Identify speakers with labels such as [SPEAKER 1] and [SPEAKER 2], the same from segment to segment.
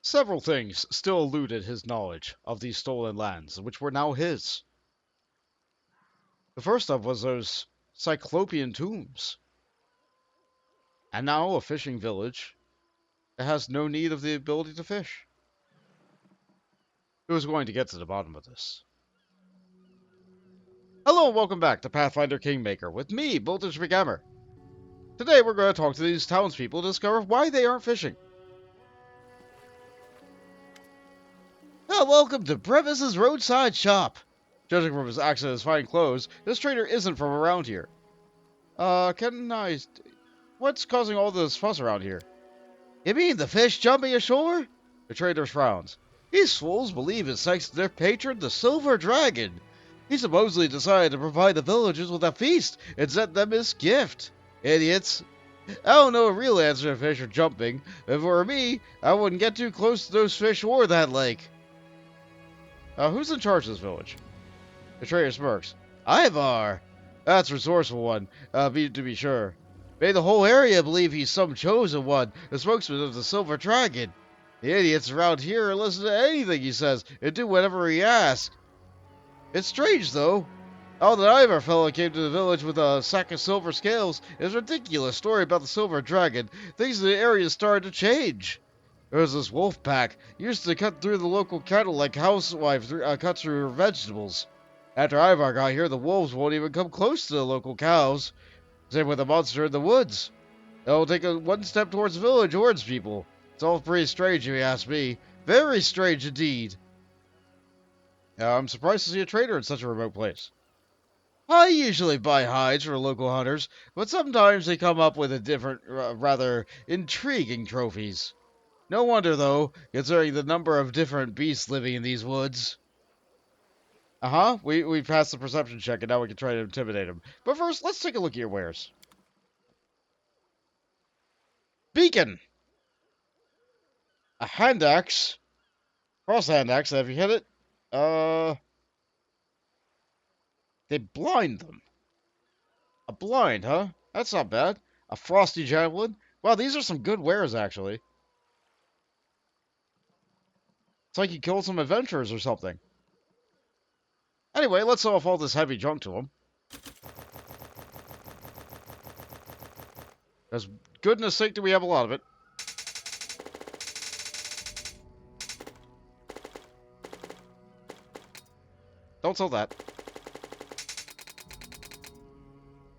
[SPEAKER 1] Several things still eluded his knowledge of these stolen lands, which were now his. The first of was those Cyclopean tombs. And now a fishing village that has no need of the ability to fish. He was going to get to the bottom of this. Hello and welcome back to Pathfinder Kingmaker with me, Voltage McGammar. Today we're going to talk to these townspeople to discover why they aren't fishing. Welcome to Brevis's Roadside Shop. Judging from his accent and his fine clothes, this trader isn't from around here. What's causing all this fuss around here? You mean the fish jumping ashore? The trader frowns. These fools believe it's thanks to their patron, the Silver Dragon. He supposedly decided to provide the villagers with a feast and sent them his gift. Idiots. I don't know a real answer to fish are jumping. If it were me, I wouldn't get too close to those fish or that lake. Who's in charge of this village? The trader smirks. Ivar! That's a resourceful one, to be sure. Made the whole area believe he's some chosen one, the spokesman of the Silver Dragon. The idiots around here listen to anything he says and do whatever he asks. It's strange, though. All that Ivar fellow came to the village with a sack of silver scales is a ridiculous story about the Silver Dragon. Things in the area started to change. There was this wolf pack, used to cut through the local cattle like housewife cuts through her vegetables. After Ivar got here, the wolves won't even come close to the local cows. Same with the monster in the woods. They'll take one step towards the village or its people. It's all pretty strange if you ask me. Very strange indeed. I'm surprised to see a trader in such a remote place. I usually buy hides from local hunters, but sometimes they come up with a different, rather intriguing trophies. No wonder, though, considering the number of different beasts living in these woods. We passed the perception check, and now we can try to intimidate him. But first, let's take a look at your wares. Beacon! A hand axe. Cross hand axe, have you hit it? They blind them. A blind, huh? That's not bad. A frosty javelin. Wow, these are some good wares, actually. It's like you killed some adventurers or something. Anyway, let's sell off all this heavy junk to him. Because goodness sake do we have a lot of it. Don't sell that.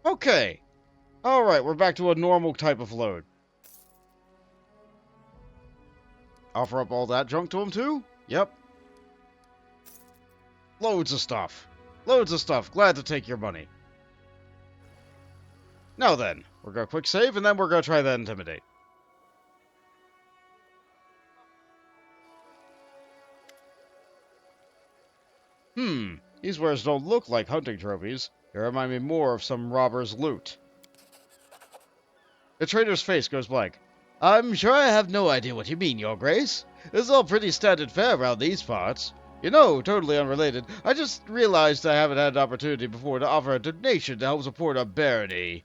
[SPEAKER 1] Okay. Alright, we're back to a normal type of load. Offer up all that junk to him too? Yep. Loads of stuff. Loads of stuff. Glad to take your money. Now then, we're going to quick save, and then we're going to try that intimidate. These wares don't look like hunting trophies. They remind me more of some robber's loot. The trader's face goes blank. I'm sure I have no idea what you mean, Your Grace. It's all pretty standard fare around these parts. You know, totally unrelated, I just realized I haven't had an opportunity before to offer a donation to help support a barony.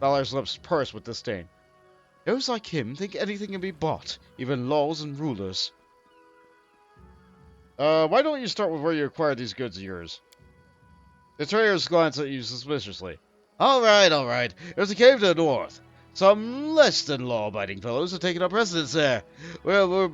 [SPEAKER 1] Valor's lips purse with disdain. Those like him think anything can be bought, even laws and rulers. Why don't you start with where you acquired these goods of yours? The trader's glance at you suspiciously. Alright. There's a cave to the north. Some less than law-abiding fellows have taken up residence there. Well,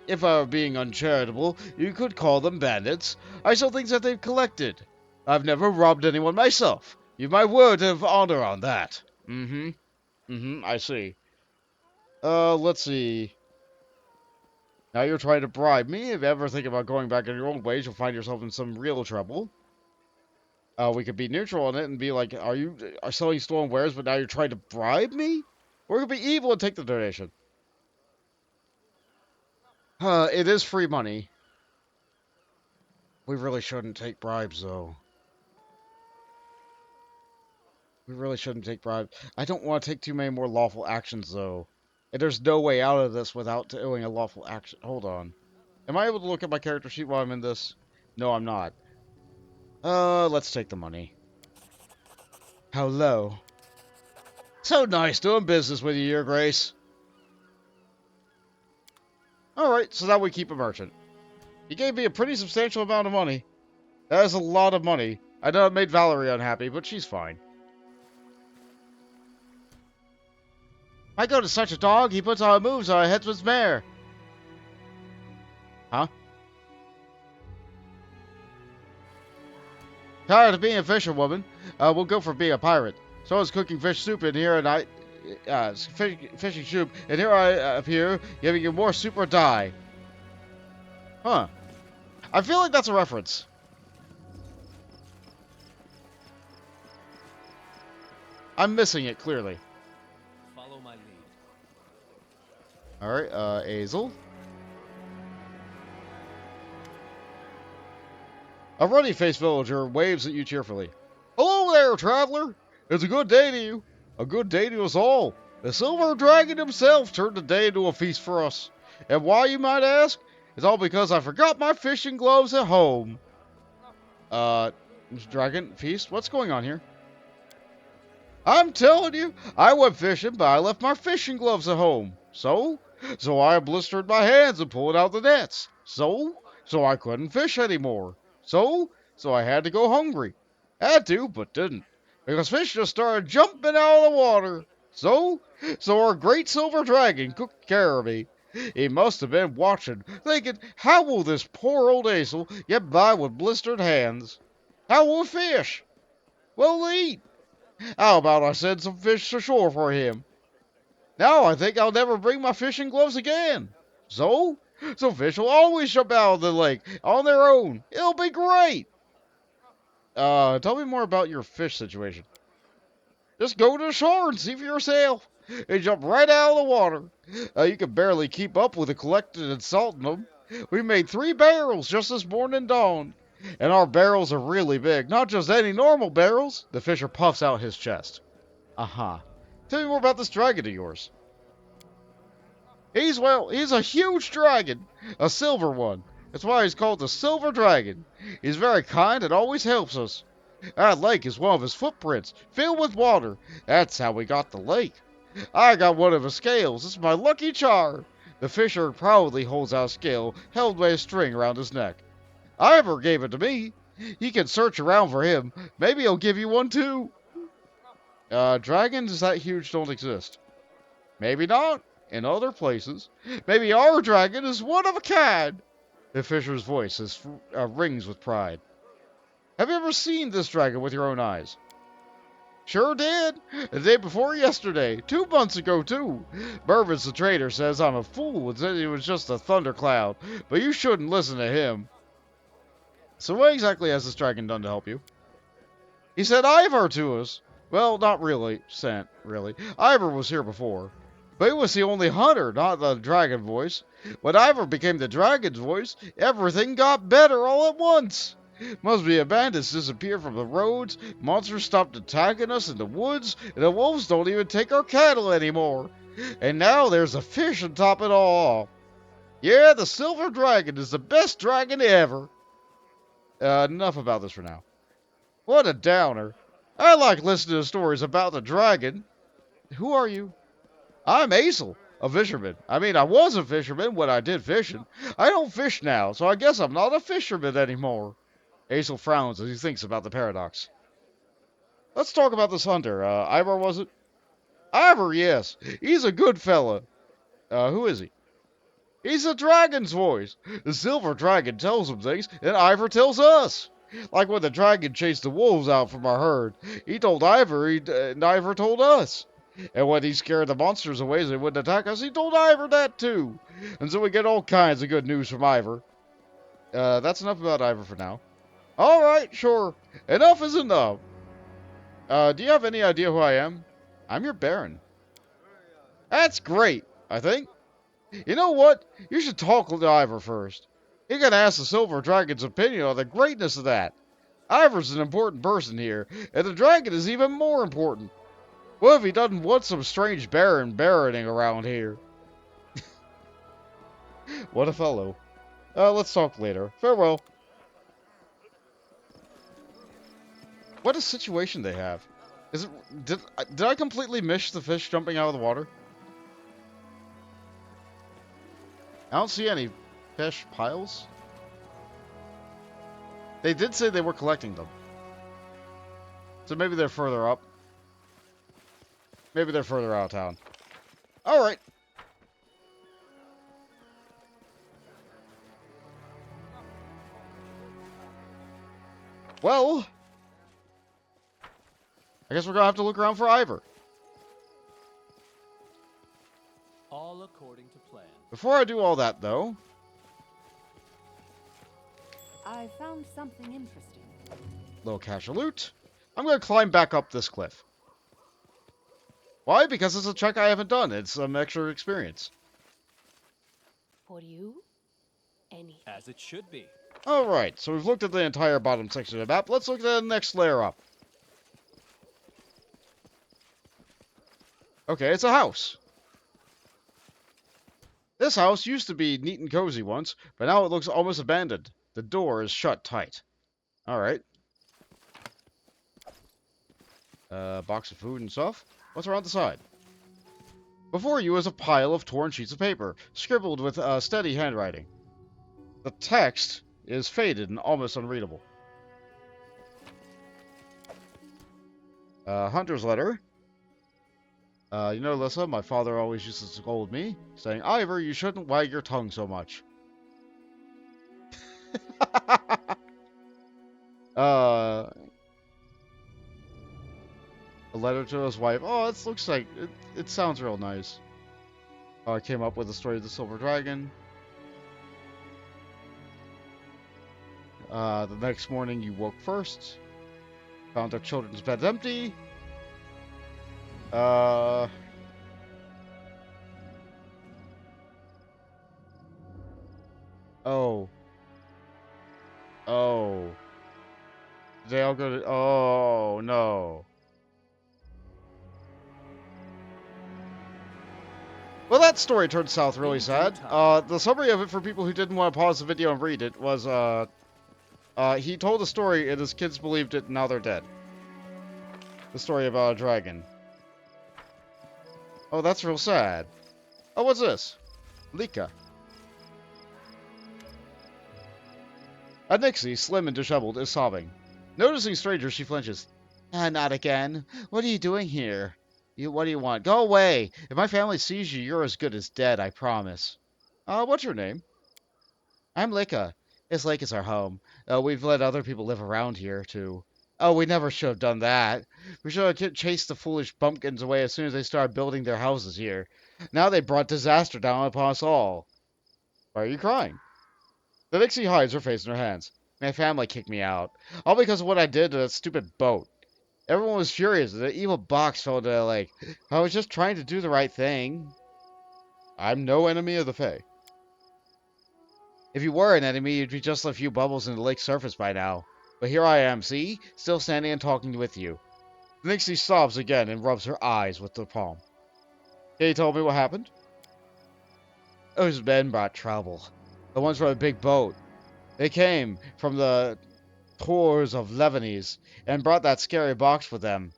[SPEAKER 1] if I were being uncharitable, you could call them bandits. I sell things that they've collected. I've never robbed anyone myself. You've my word of honor on that. I see. Let's see. Now you're trying to bribe me. If you ever think about going back in your own ways, you'll find yourself in some real trouble. We could be neutral on it and be like, are you selling stolen wares, but now you're trying to bribe me? Or we could be evil and take the donation. It is free money. We really shouldn't take bribes, though. We really shouldn't take bribes. I don't want to take too many more lawful actions, though. And there's no way out of this without doing a lawful action. Hold on. Am I able to look at my character sheet while I'm in this? No, I'm not. Let's take the money. How low? So nice doing business with you, Your Grace. Alright, so now we keep a merchant. He gave me a pretty substantial amount of money. That is a lot of money. I know it made Valerie unhappy, but she's fine. My goat is such a dog, he puts on moves on a headsman's mare. Huh? Tired of being a fisherwoman, we'll go for being a pirate. Someone's cooking fish soup in here, and fishing soup, and here I appear, giving you more soup or die. Huh. I feel like that's a reference. I'm missing it, clearly.
[SPEAKER 2] Follow my lead.
[SPEAKER 1] Alright, Azel. A ruddy-faced villager waves at you cheerfully. Hello there, traveler! It's a good day to you. A good day to us all. The Silver Dragon himself turned the day into a feast for us. And why, you might ask? It's all because I forgot my fishing gloves at home. Dragon, feast? What's going on here? I'm telling you, I went fishing, but I left my fishing gloves at home. So I blistered my hands and pulled out the nets. So I couldn't fish anymore. So I had to go hungry. Had to, but didn't. Because fish just started jumping out of the water. So our great silver dragon took care of me. He must have been watching, thinking, how will this poor old Azel get by with blistered hands? How will we fish? We'll eat. How about I send some fish ashore for him? Now I think I'll never bring my fishing gloves again. So fish will always jump out of the lake on their own. It'll be great. Tell me more about your fish situation. Just go to the shore and see for yourself. They jump right out of the water. You can barely keep up with the collected and salting them. We made 3 barrels just this morning dawn. And our barrels are really big, not just any normal barrels. The fisher puffs out his chest. Uh-huh. Tell me more about this dragon of yours. He's a huge dragon. A silver one. That's why he's called the Silver Dragon. He's very kind and always helps us. That lake is one of his footprints, filled with water. That's how we got the lake. I got one of his scales. It's my lucky charm. The fisher proudly holds out a scale held by a string around his neck. Ivor gave it to me. You can search around for him. Maybe he'll give you one too. Dragons that huge don't exist. Maybe not. In other places. Maybe our dragon is one of a kind. The fisher's voice rings with pride. Have you ever seen this dragon with your own eyes? Sure did. The day before yesterday. 2 months ago, too. Burvis the trader says I'm a fool and said it was just a thundercloud. But you shouldn't listen to him. So what exactly has this dragon done to help you? He sent Ivor to us. Well, not really. Sent, really. Ivor was here before. But he was the only hunter, not the dragon voice. When Ivor became the dragon's voice, everything got better all at once. Must be a bandits disappeared from the roads, monsters stopped attacking us in the woods, and the wolves don't even take our cattle anymore. And now there's a fish on top of it all. Yeah, the Silver Dragon is the best dragon ever. Enough about this for now. What a downer. I like listening to stories about the dragon. Who are you? I'm Azel, a fisherman. I mean, I was a fisherman when I did fishing. I don't fish now, so I guess I'm not a fisherman anymore. Azel frowns as he thinks about the paradox. Let's talk about this hunter. Ivor, was it? Ivor, yes. He's a good fella. Who is he? He's a dragon's voice. The Silver Dragon tells him things, and Ivor tells us. Like when the dragon chased the wolves out from our herd. He told Ivor, and Ivor told us. And when he scared the monsters away so they wouldn't attack us, he told Ivor that too. And so we get all kinds of good news from Ivor. That's enough about Ivor for now. Alright, sure. Enough is enough. Do you have any idea who I am? I'm your Baron. That's great, I think. You know what? You should talk to Ivor first. You can ask the Silver Dragon's opinion on the greatness of that. Ivor's an important person here, and the dragon is even more important. What if he doesn't want some strange baroning around here? What a fellow. Let's talk later. Farewell. What a situation they have. Is it? Did I completely miss the fish jumping out of the water? I don't see any fish piles. They did say they were collecting them. So maybe they're further up. Maybe they're further out of town. Alright. Well, I guess we're gonna have to look around for Ivor.
[SPEAKER 2] All according to plan.
[SPEAKER 1] Before I do all that, though,
[SPEAKER 3] I found something interesting.
[SPEAKER 1] little cache of loot. I'm gonna climb back up this cliff. Why? Because it's a trek I haven't done. It's some extra experience.
[SPEAKER 3] For you, anything.
[SPEAKER 2] As it should be.
[SPEAKER 1] Alright, so we've looked at the entire bottom section of the map. Let's look at the next layer up. Okay, it's a house. This house used to be neat and cozy once, but now it looks almost abandoned. The door is shut tight. Alright. Box of food and stuff. What's around the side? Before you is a pile of torn sheets of paper, scribbled with steady handwriting. The text is faded and almost unreadable. Hunter's letter. You know, Alyssa, my father always used to scold me, saying, Ivor, you shouldn't wag your tongue so much. A letter to his wife. Oh, it looks like, it sounds real nice. I came up with the story of the Silver Dragon. The next morning you woke first. Found our children's bed empty. Oh. Oh. They all go to... Oh, no. Well, that story turned south really sad. The summary of it for people who didn't want to pause the video and read it was, he told a story and his kids believed it and now they're dead. The story about a dragon. Oh, that's real sad. Oh, what's this? Lika. Nixie, slim and disheveled, is sobbing. Noticing strangers, she flinches. Not again. What are you doing here? What do you want? Go away! If my family sees you, you're as good as dead, I promise. What's your name? I'm Lika. This lake is our home. We've let other people live around here, too. Oh, we never should have done that. We should have chased the foolish bumpkins away as soon as they started building their houses here. Now they brought disaster down upon us all. Why are you crying? The Nixie hides her face in her hands. My family kicked me out. All because of what I did to that stupid boat. Everyone was furious. The evil box fell into the lake. I was just trying to do the right thing. I'm no enemy of the Fae. If you were an enemy, you'd be just a few bubbles in the lake's surface by now. But here I am, see? Still standing and talking with you. Nixie sobs again and rubs her eyes with the palm. Can you tell me what happened? Those men brought trouble. The ones from the big boat. They came from the tours of Lebanese and brought that scary box with them.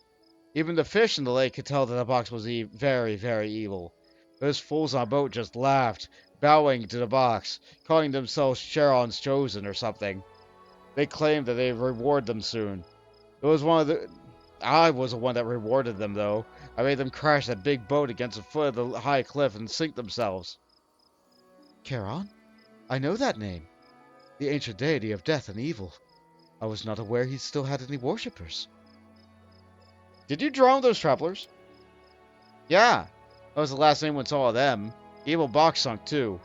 [SPEAKER 1] Even the fish in the lake could tell that the box was very, very evil. Those fools on the boat just laughed, bowing to the box, calling themselves Charon's Chosen or something. They claimed that they'd reward them soon. I was the one that rewarded them, though. I made them crash that big boat against the foot of the high cliff and sink themselves. Charon? I know that name. The ancient deity of death and evil. I was not aware he still had any worshippers. Did you drown those travelers? Yeah. That was the last anyone saw of them. The evil box sunk, too.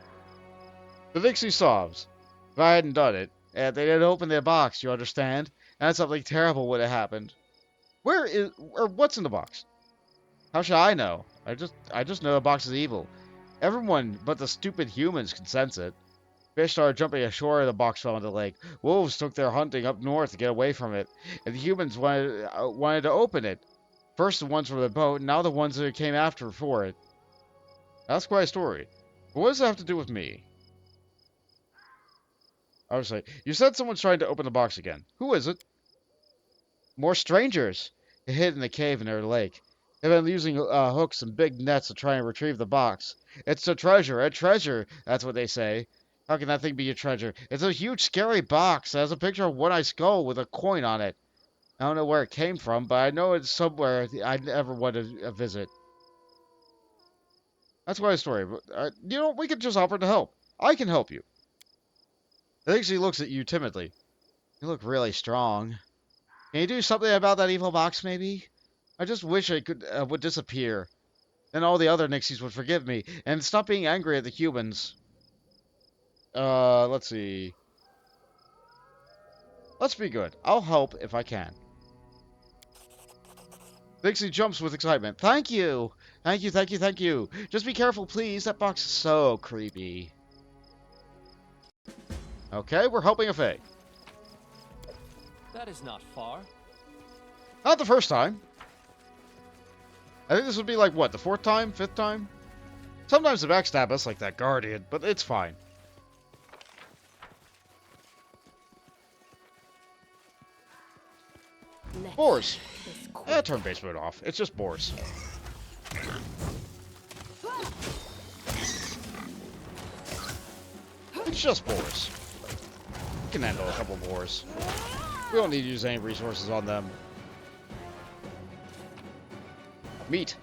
[SPEAKER 1] The Nixie sobs. If I hadn't done it, they didn't open their box, you understand? And something terrible would have happened. What's in the box? How should I know? I just know the box is evil. Everyone but the stupid humans can sense it. Fish started jumping ashore and the box fell into the lake. Wolves took their hunting up north to get away from it. And the humans wanted to open it. First the ones from the boat, and now the ones that came after for it. That's quite a story. But what does that have to do with me? Obviously, you said someone's trying to open the box again. Who is it? More strangers. They hid in the cave near the lake. They've been using hooks and big nets to try and retrieve the box. It's a treasure, that's what they say. How can that thing be a treasure? It's a huge, scary box. It has a picture of one-eyed skull with a coin on it. I don't know where it came from, but I know it's somewhere I never wanted to visit. That's my story. But, we could just offer to help. I can help you. I think she looks at you timidly. You look really strong. Can you do something about that evil box, maybe? I just wish it would disappear. Then all the other Nixies would forgive me and stop being angry at the humans. Let's see. Let's be good. I'll help if I can. Nixie jumps with excitement. Thank you! Thank you, thank you, thank you. Just be careful, please. That box is so creepy. Okay, we're helping a Fae.
[SPEAKER 2] That is not far.
[SPEAKER 1] Not the first time. I think this would be like, what, the fourth time? Fifth time? Sometimes they backstab us like that Guardian, but it's fine. Boars. Turn base mode off. It's just boars. It's just boars. We can handle a couple boars. We don't need to use any resources on them. Meat.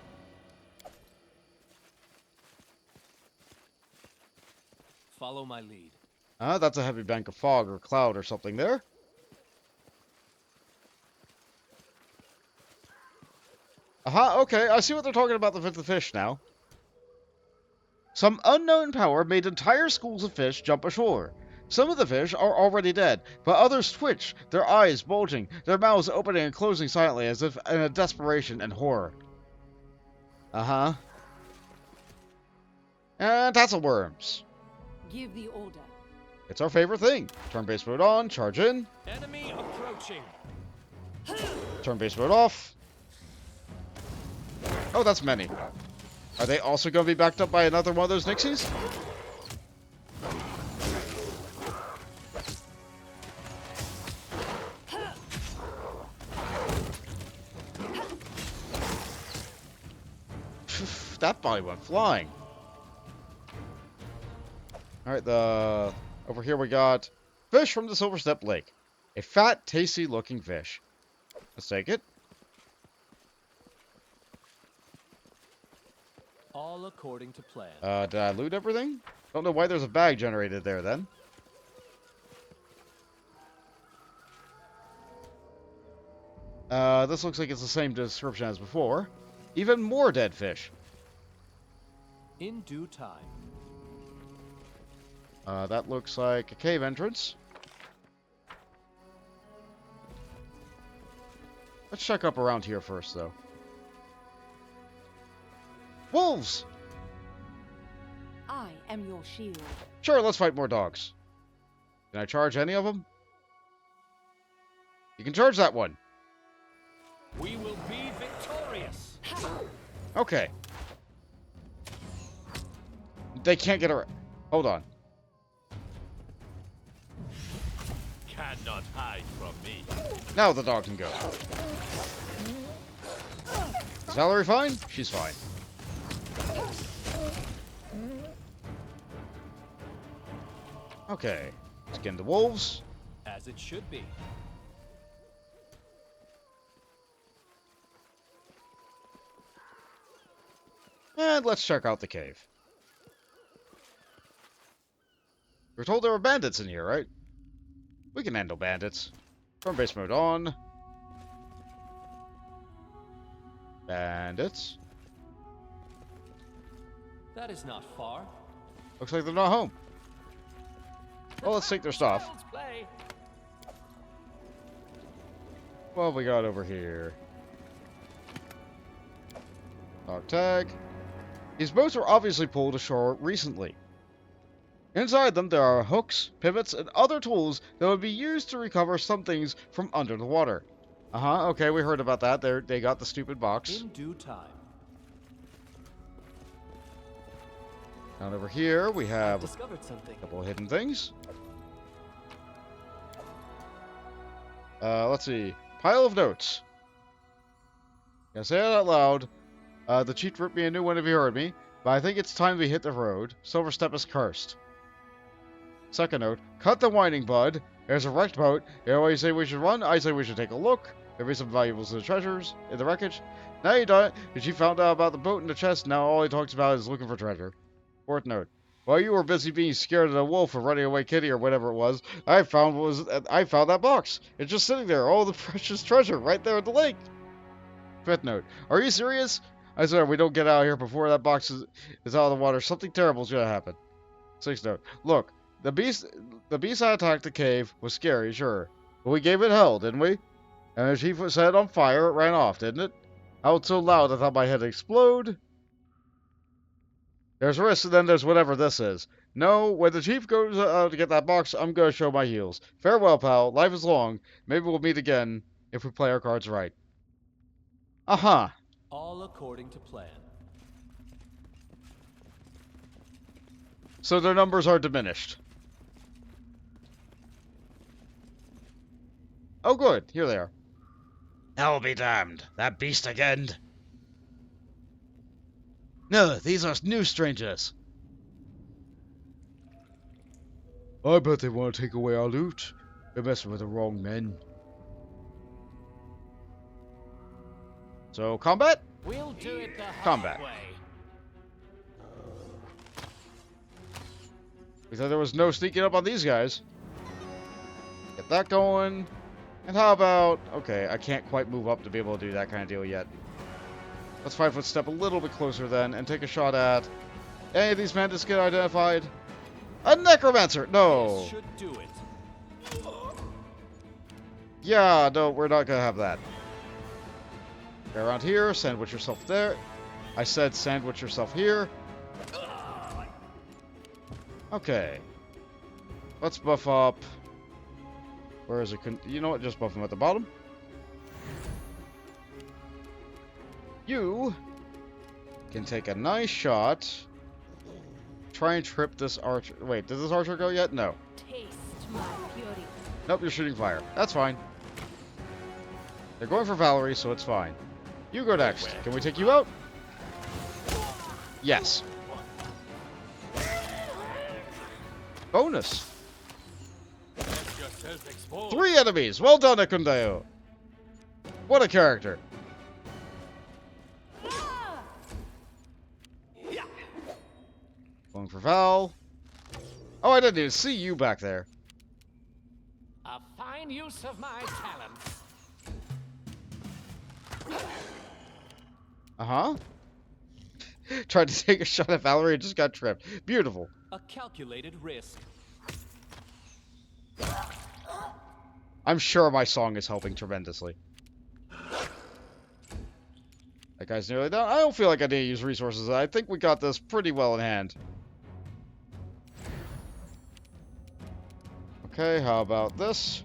[SPEAKER 2] Follow my lead.
[SPEAKER 1] That's a heavy bank of fog or cloud or something there. Okay, I see what they're talking about the fish now. Some unknown power made entire schools of fish jump ashore. Some of the fish are already dead, but others twitch, their eyes bulging, their mouths opening and closing silently as if in a desperation and horror. And that's a worms.
[SPEAKER 3] Give the order.
[SPEAKER 1] It's our favorite thing. Turn base mode on, charge in.
[SPEAKER 2] Enemy approaching.
[SPEAKER 1] Turn base mode off. Oh, that's many. Are they also going to be backed up by another one of those Nixies? That body went flying. Alright, over here we got fish from the Silverstep Lake. A fat, tasty looking fish. Let's take it.
[SPEAKER 2] All according to plan.
[SPEAKER 1] Did I loot everything? Don't know why there's a bag generated there then. This looks like it's the same description as before. Even more dead fish.
[SPEAKER 2] In due time.
[SPEAKER 1] That looks like a cave entrance. Let's check up around here first, though. Wolves!
[SPEAKER 3] I am your shield.
[SPEAKER 1] Sure, let's fight more dogs. Can I charge any of them? You can charge that one.
[SPEAKER 2] We will be victorious.
[SPEAKER 1] Okay. They can't get around. Hold on.
[SPEAKER 2] Cannot hide from me.
[SPEAKER 1] Now the dog can go. Is Valerie fine? She's fine. Okay. Skin the wolves.
[SPEAKER 2] As it should be.
[SPEAKER 1] And let's check out the cave. We're told there were bandits in here, right? We can handle bandits. Turn base mode on. Bandits.
[SPEAKER 2] That is not far.
[SPEAKER 1] Looks like they're not home. Well, let's take their stuff.
[SPEAKER 2] Child's play.
[SPEAKER 1] What have we got over here? Dog tag. These boats were obviously pulled ashore recently. Inside them, there are hooks, pivots, and other tools that would be used to recover some things from under the water. Okay, we heard about that. They got the stupid box.
[SPEAKER 2] In due time.
[SPEAKER 1] Down over here, we have
[SPEAKER 2] Discovered something.
[SPEAKER 1] a couple of hidden things. Let's see. Pile of notes. Gonna say it out loud. The chief ripped me a new one if he heard me, but I think it's time we hit the road. Silverstep is cursed. Second note, cut the whining, bud. There's a wrecked boat. You always say we should run. I say we should take a look. There be some valuables in the treasures, in the wreckage. Now you done it. The chief found out about the boat and the chest. Now all he talks about is looking for treasure. Fourth note. While you were busy being scared of the wolf or running away kitty or whatever it was, I found that box. It's just sitting there, all the precious treasure right there at the lake. Fifth note. Are you serious? I swear, if we don't get out of here before that box is out of the water, something terrible is gonna happen. Sixth note. Look, the beast that attacked the cave was scary, sure, but we gave it hell, didn't we? And the chief was set on fire. It ran off, didn't it? I was so loud I thought my head would explode. There's risk, and then there's whatever this is. No, when the chief goes out to get that box, I'm gonna show my heels. Farewell, pal. Life is long. Maybe we'll meet again if we play our cards right. Uh-huh.
[SPEAKER 2] All according to plan.
[SPEAKER 1] So their numbers are diminished. Oh, good. Here they are. Hell be damned. That beast again. No, these are new strangers. I bet they want to take away our loot. They're messing with the wrong men. So, combat?
[SPEAKER 2] We'll do it the hard
[SPEAKER 1] Combat.
[SPEAKER 2] way.
[SPEAKER 1] We thought there was no sneaking up on these guys. Get that going. And how about... Okay, I can't quite move up to be able to do that kind of deal yet. Let's 5-foot step a little bit closer then and take a shot at... Any of these bandits get identified? A necromancer! No!
[SPEAKER 2] This should do it.
[SPEAKER 1] Yeah, no, we're not gonna have that. Get around here, sandwich yourself there. I said sandwich yourself here. Okay. Let's buff up. Where is it? You know what? Just buff him at the bottom. You can take a nice shot. Try and trip this archer. Wait, did this archer go yet? No.
[SPEAKER 3] Taste my fury.
[SPEAKER 1] Nope, you're shooting fire. That's fine. They're going for Valerie, so it's fine. You go next. Can we take you out? Yes. Bonus.
[SPEAKER 2] Let yourself expose.
[SPEAKER 1] 3 enemies. Well done, Akundeo. What a character. Going for Val. Oh, I didn't even see you back there.
[SPEAKER 2] A fine use of my talents.
[SPEAKER 1] Uh-huh. Tried to take a shot at Valerie and just got tripped. Beautiful.
[SPEAKER 2] A calculated risk.
[SPEAKER 1] I'm sure my song is helping tremendously. That guy's nearly done. I don't feel like I need to use resources. I think we got this pretty well in hand. Okay, how about this?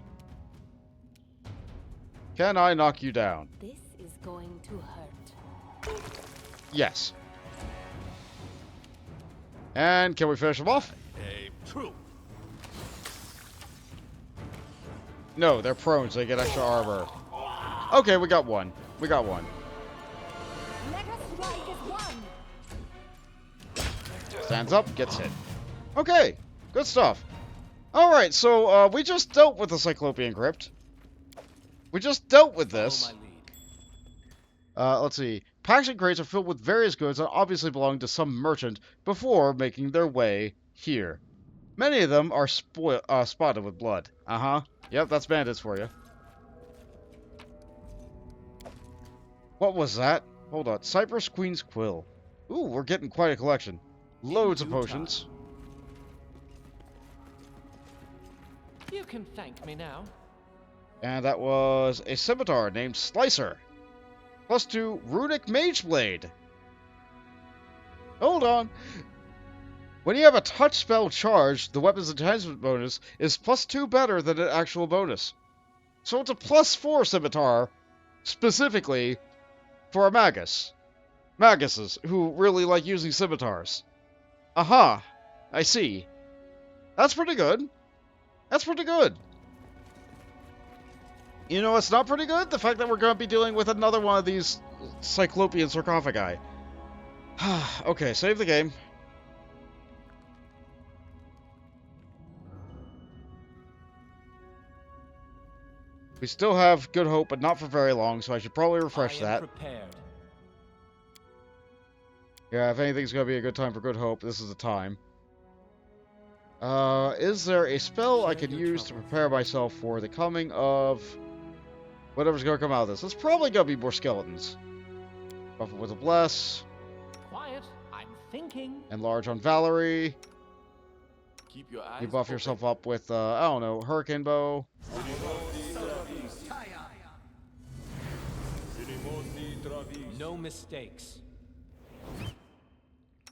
[SPEAKER 1] Can I knock you down?
[SPEAKER 3] This is going to hurt.
[SPEAKER 1] Yes. And can we finish him off?
[SPEAKER 2] True.
[SPEAKER 1] No, they're prone, so they get extra armor. Okay, we got one. We got one.
[SPEAKER 3] Let us strike as one.
[SPEAKER 1] Stands up, gets hit. Okay, good stuff. Alright, so we just dealt with the Cyclopean Crypt. We just dealt with this.
[SPEAKER 2] Follow my lead.
[SPEAKER 1] Let's see. Packs and crates are filled with various goods that obviously belong to some merchant before making their way here. Many of them are spotted with blood. Uh-huh. Yep, that's bandits for you. What was that? Hold on. Cypress Queen's Quill. Ooh, we're getting quite a collection. Loads of potions.
[SPEAKER 2] You can thank me now.
[SPEAKER 1] And that was a scimitar named Slicer. +2 Runic Mage Blade. Hold on. When you have a touch spell charged, the weapon's enhancement bonus is +2 better than an actual bonus. So it's a +4 scimitar, specifically for a magus. Maguses, who really like using scimitars. Aha, I see. That's pretty good. That's pretty good. You know what's not pretty good? The fact that we're going to be dealing with another one of these Cyclopean sarcophagi. Okay, save the game. We still have good hope, but not for very long, so I should probably refresh
[SPEAKER 2] I am
[SPEAKER 1] that.
[SPEAKER 2] prepared.
[SPEAKER 1] Yeah, if anything's gonna be a good time for good hope, this is the time. Is there a spell I
[SPEAKER 2] Share
[SPEAKER 1] can
[SPEAKER 2] your
[SPEAKER 1] use to
[SPEAKER 2] troubles.
[SPEAKER 1] prepare myself for the coming of whatever's gonna come out of this? It's probably gonna be more skeletons. Buff it with a bless.
[SPEAKER 2] Quiet. I'm thinking.
[SPEAKER 1] Enlarge on Valerie.
[SPEAKER 4] Keep your eyes
[SPEAKER 1] You buff
[SPEAKER 4] open.
[SPEAKER 1] yourself up with, I don't know, Hurricane Bow.
[SPEAKER 2] No mistakes.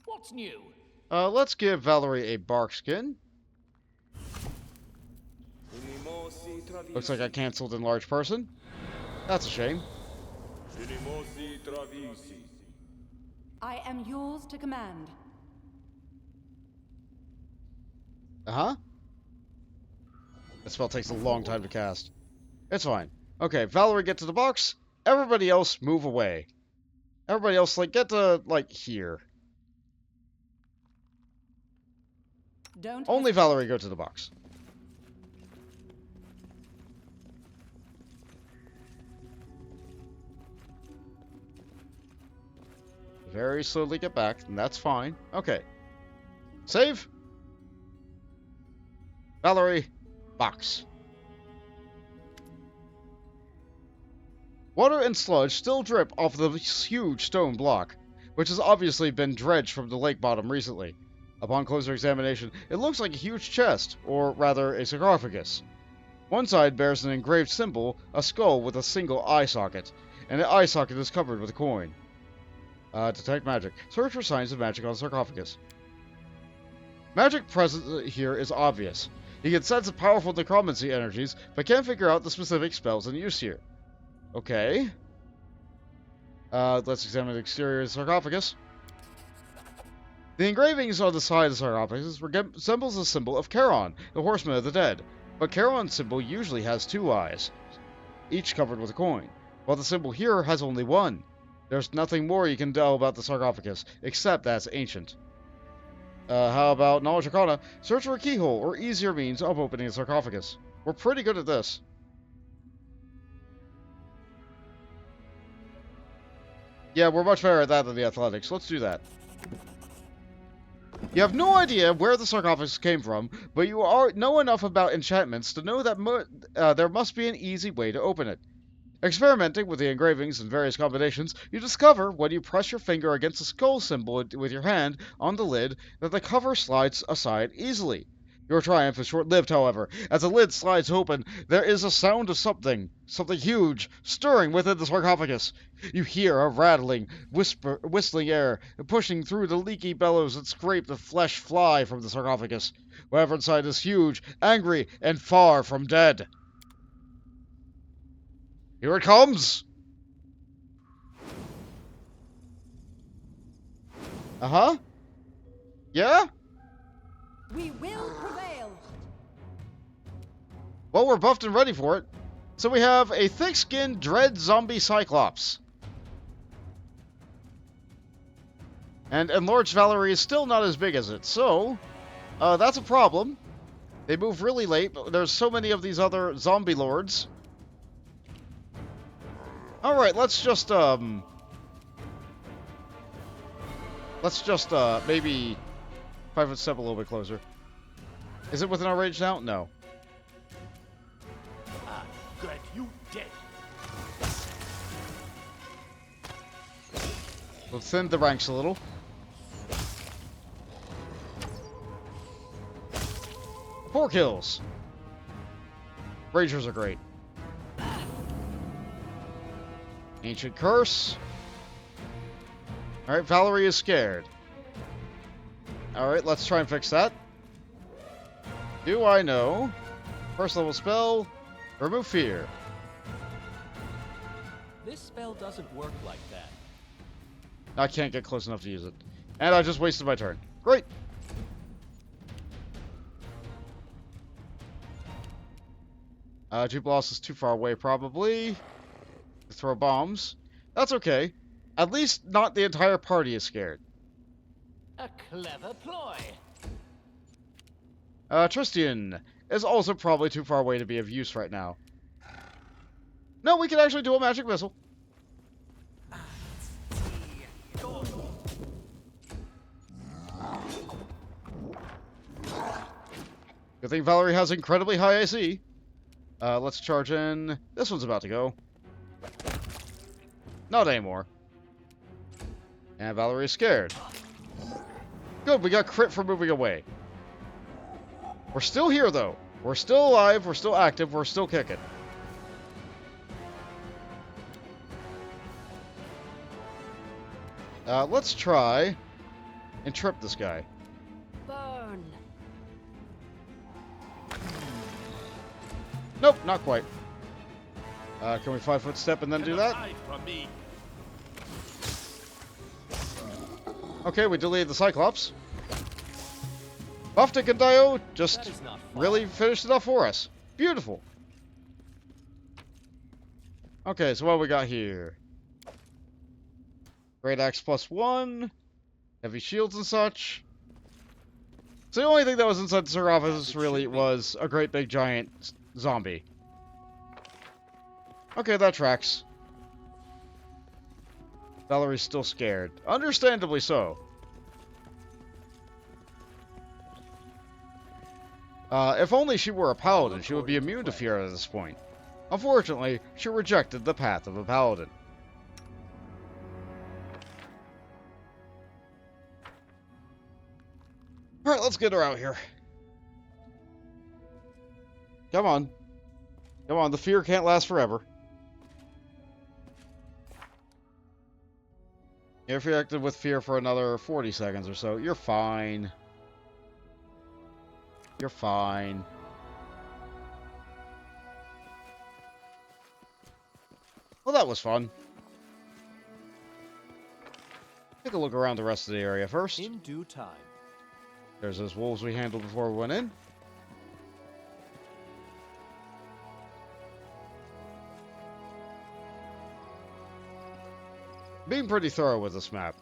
[SPEAKER 2] What's new?
[SPEAKER 1] Let's give Valerie a bark skin. Looks like I canceled Enlarge Person. That's a shame.
[SPEAKER 3] I am yours to command.
[SPEAKER 1] Uh-huh. That spell takes a long time to cast. It's fine. Okay, Valerie, get to the box. Everybody else, move away. Everybody else, like, get to, like, here.
[SPEAKER 3] Don't
[SPEAKER 1] Only
[SPEAKER 3] hesitate.
[SPEAKER 1] Valerie go to the box. Very slowly get back, and that's fine. Okay. Save. Valerie, box. Water and sludge still drip off the huge stone block, which has obviously been dredged from the lake bottom recently. Upon closer examination, it looks like a huge chest, or rather a sarcophagus. One side bears an engraved symbol, a skull with a single eye socket, and the eye socket is covered with a coin. Detect magic. Search for signs of magic on the sarcophagus. Magic present here is obvious. You can sense the powerful necromancy energies, but can't figure out the specific spells in use here. Okay. Let's examine the exterior of the sarcophagus. The engravings on the side of the sarcophagus resembles the symbol of Charon, the horseman of the dead. But Charon's symbol usually has two eyes, each covered with a coin, while the symbol here has only one. There's nothing more you can tell about the sarcophagus, except that it's ancient. How about Knowledge Arcana? Search for a keyhole or easier means of opening the sarcophagus. We're pretty good at this. Yeah, we're much better at that than the athletics. Let's do that. You have no idea where the sarcophagus came from, but you know enough about enchantments to know that there must be an easy way to open it. Experimenting with the engravings and various combinations, you discover when you press your finger against the skull symbol with your hand on the lid that the cover slides aside easily. Your triumph is short-lived, however. As the lid slides open, there is a sound of something huge, stirring within the sarcophagus. You hear a rattling, whistling air, pushing through the leaky bellows that scrape the flesh fly from the sarcophagus. Whatever inside is huge, angry, and far from dead. Here it comes! Uh-huh. Yeah?
[SPEAKER 3] We will prevail.
[SPEAKER 1] Well, we're buffed and ready for it. So we have a thick-skinned dread zombie cyclops. And Enlarged Valerie is still not as big as it, so that's a problem. They move really late, but there's so many of these other zombie lords. Alright, let's just maybe 5 foot step a little bit closer. Is it within our range now? No.
[SPEAKER 2] I'm glad you dead.
[SPEAKER 1] We'll thin the ranks a little. Four kills. Rangers are great. Ancient Curse. Alright, Valerie is scared. Alright, let's try and fix that. Do I know? First level spell, remove fear.
[SPEAKER 2] This spell doesn't work like that.
[SPEAKER 1] I can't get close enough to use it. And I just wasted my turn. Great! Jubilos is too far away, probably. To throw bombs. That's okay. At least not the entire party is scared.
[SPEAKER 2] A clever ploy.
[SPEAKER 1] Tristian is also probably too far away to be of use right now. No, we can actually do a magic missile. Good thing Valerie has incredibly high AC. Let's charge in. This one's about to go. Not anymore. And Valerie's scared. Good, we got crit for moving away. We're still here, though. We're still alive, we're still active, we're still kicking. Let's try and trip this guy.
[SPEAKER 3] Burn.
[SPEAKER 1] Nope, not quite. Can we 5-foot step and then do that? Okay, we deleted the Cyclops. Bufftic and Dio just really finished it off for us. Beautiful. Okay, so what we got here? Great Axe +1. Heavy shields and such. So the only thing that was inside the sarcophagus really was a great big giant zombie. Okay, that tracks. Valerie's still scared. Understandably so. If only she were a paladin, she would be immune to fear at this point. Unfortunately, she rejected the path of a paladin. Alright, let's get her out here. Come on. Come on, the fear can't last forever. If you're active with fear for another 40 seconds or so, you're fine. You're fine. Well, that was fun. Take a look around the rest of the area first.
[SPEAKER 2] In due time.
[SPEAKER 1] There's those wolves we handled before we went in. Being pretty thorough with this map.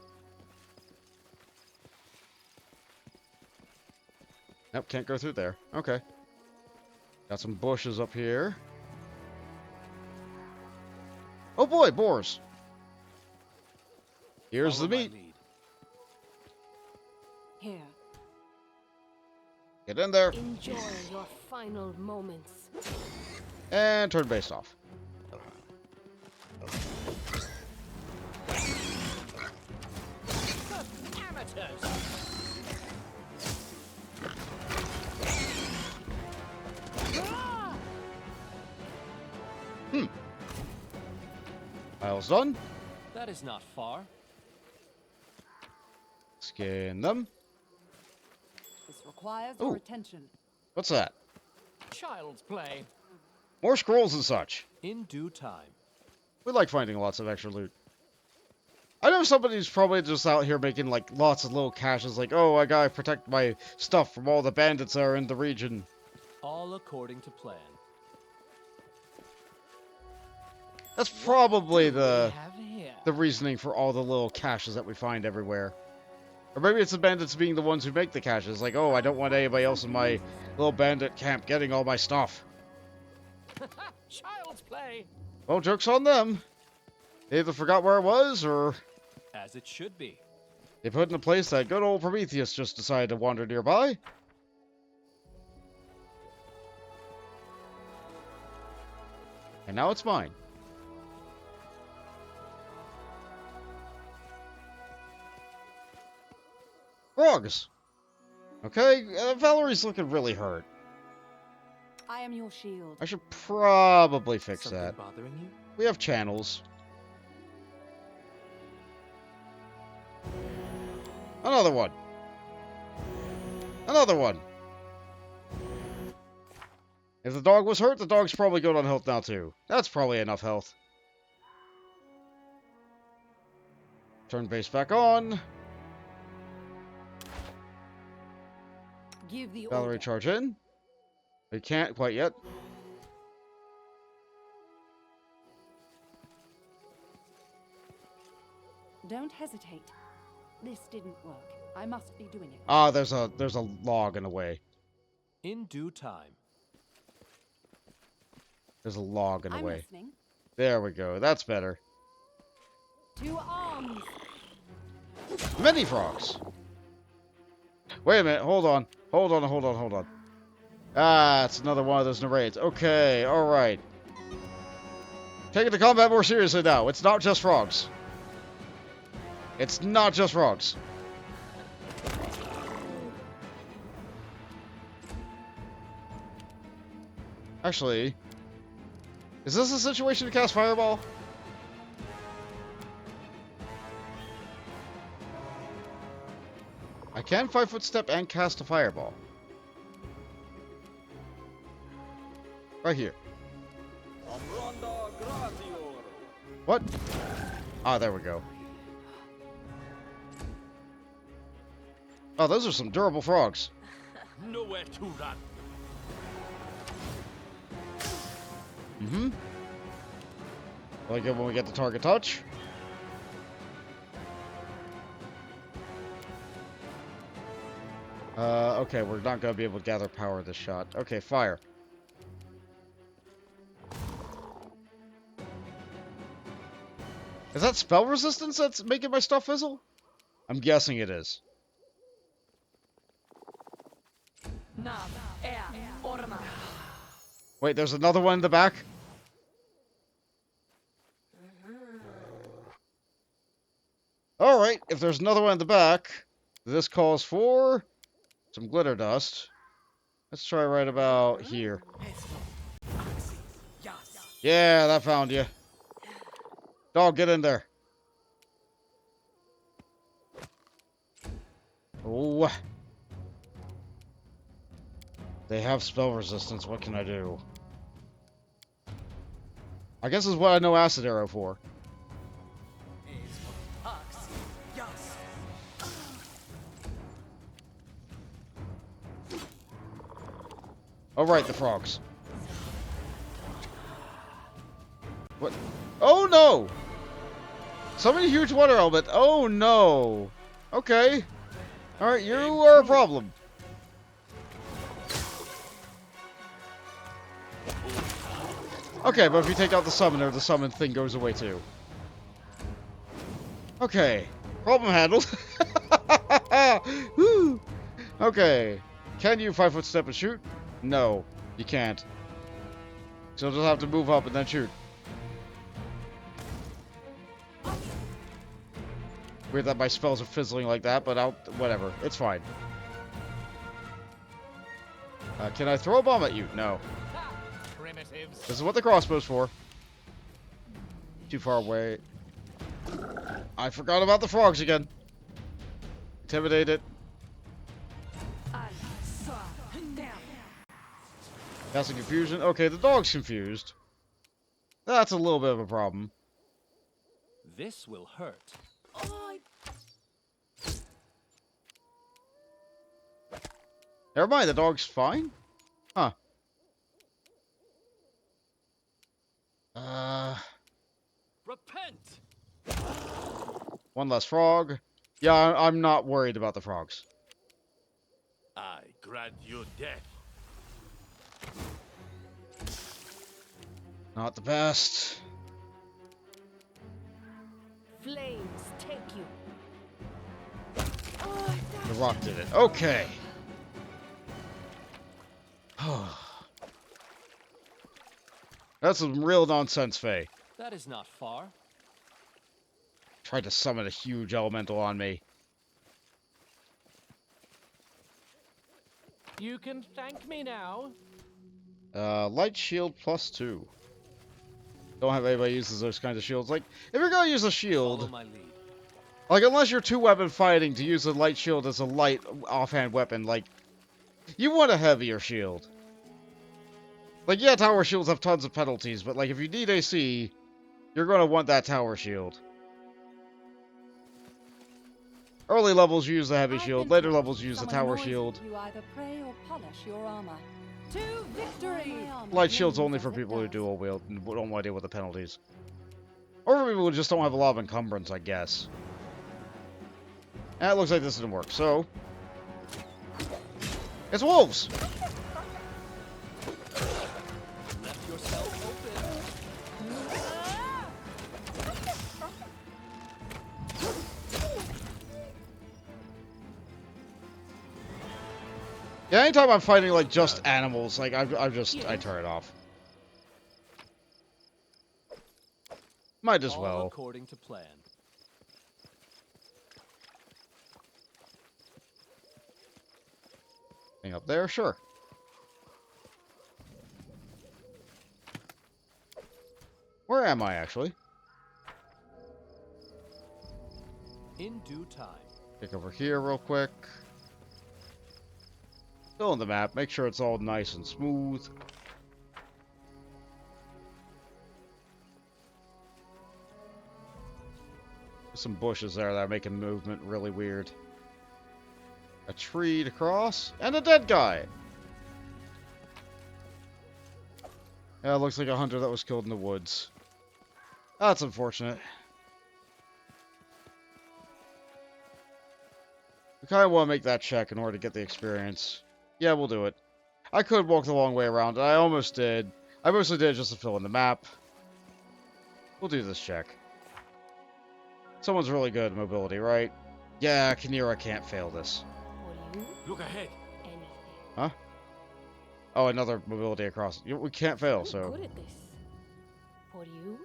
[SPEAKER 1] Nope, can't go through there. Okay. Got some bushes up here. Oh boy, boars. Here's the meat.
[SPEAKER 3] Here.
[SPEAKER 1] Get in there.
[SPEAKER 5] Enjoy your final moments.
[SPEAKER 1] And turn base off.
[SPEAKER 2] Amateurs.
[SPEAKER 1] Miles done.
[SPEAKER 2] That is not far.
[SPEAKER 1] Scan them.
[SPEAKER 3] This requires
[SPEAKER 1] Ooh.
[SPEAKER 3] your attention.
[SPEAKER 1] What's that?
[SPEAKER 2] Child's play.
[SPEAKER 1] More scrolls and such.
[SPEAKER 2] In due time.
[SPEAKER 1] We like finding lots of extra loot. I know somebody's probably just out here making like lots of little caches like, oh, I gotta protect my stuff from all the bandits that are in the region.
[SPEAKER 2] All according to plan.
[SPEAKER 1] That's probably the
[SPEAKER 2] We have here.
[SPEAKER 1] reasoning for all the little caches that we find everywhere. Or maybe it's the bandits being the ones who make the caches. Like, oh, I don't want anybody else in my little bandit camp getting all my stuff.
[SPEAKER 2] Child's play.
[SPEAKER 1] Well, joke's on them. They either forgot where it was, or
[SPEAKER 2] As it should be.
[SPEAKER 1] they put in a place that good old Prometheus just decided to wander nearby. And now it's mine. Frogs! Okay, Valerie's looking really hurt.
[SPEAKER 3] I am your shield.
[SPEAKER 1] I should probably fix
[SPEAKER 2] Something
[SPEAKER 1] that.
[SPEAKER 2] bothering you?
[SPEAKER 1] We have channels. Another one. Another one. If the dog was hurt, the dog's probably good on health now too. That's probably enough health. Turn base back on.
[SPEAKER 3] Give the
[SPEAKER 1] Valerie
[SPEAKER 3] order.
[SPEAKER 1] charge in. We can't quite yet.
[SPEAKER 3] Don't hesitate. This didn't work. I must be doing it.
[SPEAKER 1] Ah, there's a log in the way.
[SPEAKER 2] In due time.
[SPEAKER 1] There's a log in the
[SPEAKER 3] I'm
[SPEAKER 1] way.
[SPEAKER 3] listening.
[SPEAKER 1] There we go. That's better.
[SPEAKER 3] To arms.
[SPEAKER 1] Many frogs. Wait a minute. Hold on. Hold on. Hold on. Hold on. Ah, it's another one of those narrates. Okay. All right. Taking the combat more seriously now. It's not just frogs. It's not just frogs. Actually, is this a situation to cast Fireball? I can 5-foot step and cast a Fireball. Right here. What? Ah, there we go. Oh, those are some durable frogs.
[SPEAKER 4] Nowhere to run.
[SPEAKER 1] Mm-hmm. Like it when we get the target touch. Okay, we're not gonna be able to gather power this shot. Okay, fire. Is that spell resistance that's making my stuff fizzle? I'm guessing it is. Wait, there's another one in the back? Alright, if there's another one in the back, this calls for some glitter dust. Let's try right about here. Yeah, that found you. Dog, get in there. Oh. They have spell resistance. What can I do? I guess this is what I know Acid Arrow for. Oh, right, the frogs. What? Oh, no! Summon a huge water element. Oh, no. Okay. Alright, you are a problem. Okay, but if you take out the summoner, the summon thing goes away too. Okay. Problem handled. Woo. Okay. Can you 5-foot step and shoot? No, you can't. So you'll just have to move up and then shoot. Weird that my spells are fizzling like that, but whatever. It's fine. Can I throw a bomb at you? No.
[SPEAKER 2] Primitives.
[SPEAKER 1] This is what the crossbow's for. Too far away. I forgot about the frogs again. Intimidate it. Casting confusion. Okay, the dog's confused. That's a little bit of a problem.
[SPEAKER 2] This will hurt.
[SPEAKER 1] Never mind, the dog's fine? Huh.
[SPEAKER 4] Repent.
[SPEAKER 1] One less frog. Yeah, I'm not worried about the frogs.
[SPEAKER 4] I grant you death.
[SPEAKER 1] Not the best.
[SPEAKER 5] Flames take you.
[SPEAKER 1] The rock did it. Okay. That's some real nonsense, Faye.
[SPEAKER 2] That is not far.
[SPEAKER 1] Tried to summon a huge elemental on me.
[SPEAKER 2] You can thank me now.
[SPEAKER 1] Light shield +2. Don't have anybody uses those kinds of shields. Like, if you're gonna use a
[SPEAKER 2] Follow
[SPEAKER 1] shield,
[SPEAKER 2] my lead.
[SPEAKER 1] like, unless you're two-weapon fighting, to use a light shield as a light offhand weapon, like, you want a heavier shield. Like, yeah, tower shields have tons of penalties, but, like, if you need AC, you're gonna want that tower shield. Early levels use the heavy shield, later levels use the tower shield.
[SPEAKER 3] You either pray or polish your armor. To victory!
[SPEAKER 1] Light shield's only for people who dual wield and don't want to deal with the penalties. Or for people who just don't have a lot of encumbrance, I guess. And it looks like this didn't work, so... It's wolves!
[SPEAKER 2] Left yourself open.
[SPEAKER 1] Yeah, anytime I'm fighting, like, just animals, like, I turn it off. Might as
[SPEAKER 2] All
[SPEAKER 1] well.
[SPEAKER 2] according to plan.
[SPEAKER 1] Thing up there? Sure. Where am I, actually?
[SPEAKER 2] In due time.
[SPEAKER 1] Kick over here real quick. Fill in the map. Make sure it's all nice and smooth. There's some bushes there that are making movement really weird. A tree to cross, and a dead guy! Yeah, it looks like a hunter that was killed in the woods. That's unfortunate. We kind of want to make that check in order to get the experience. Yeah, we'll do it. I could walk the long way around, and I almost did. I mostly did it just to fill in the map. We'll do this check. Someone's really good at mobility, right? Yeah, Kinira can't fail this.
[SPEAKER 5] For you,
[SPEAKER 4] Look ahead.
[SPEAKER 5] anything.
[SPEAKER 1] Huh? Oh, another mobility across. We can't fail,
[SPEAKER 5] I'm
[SPEAKER 1] so...
[SPEAKER 5] good at this. For you,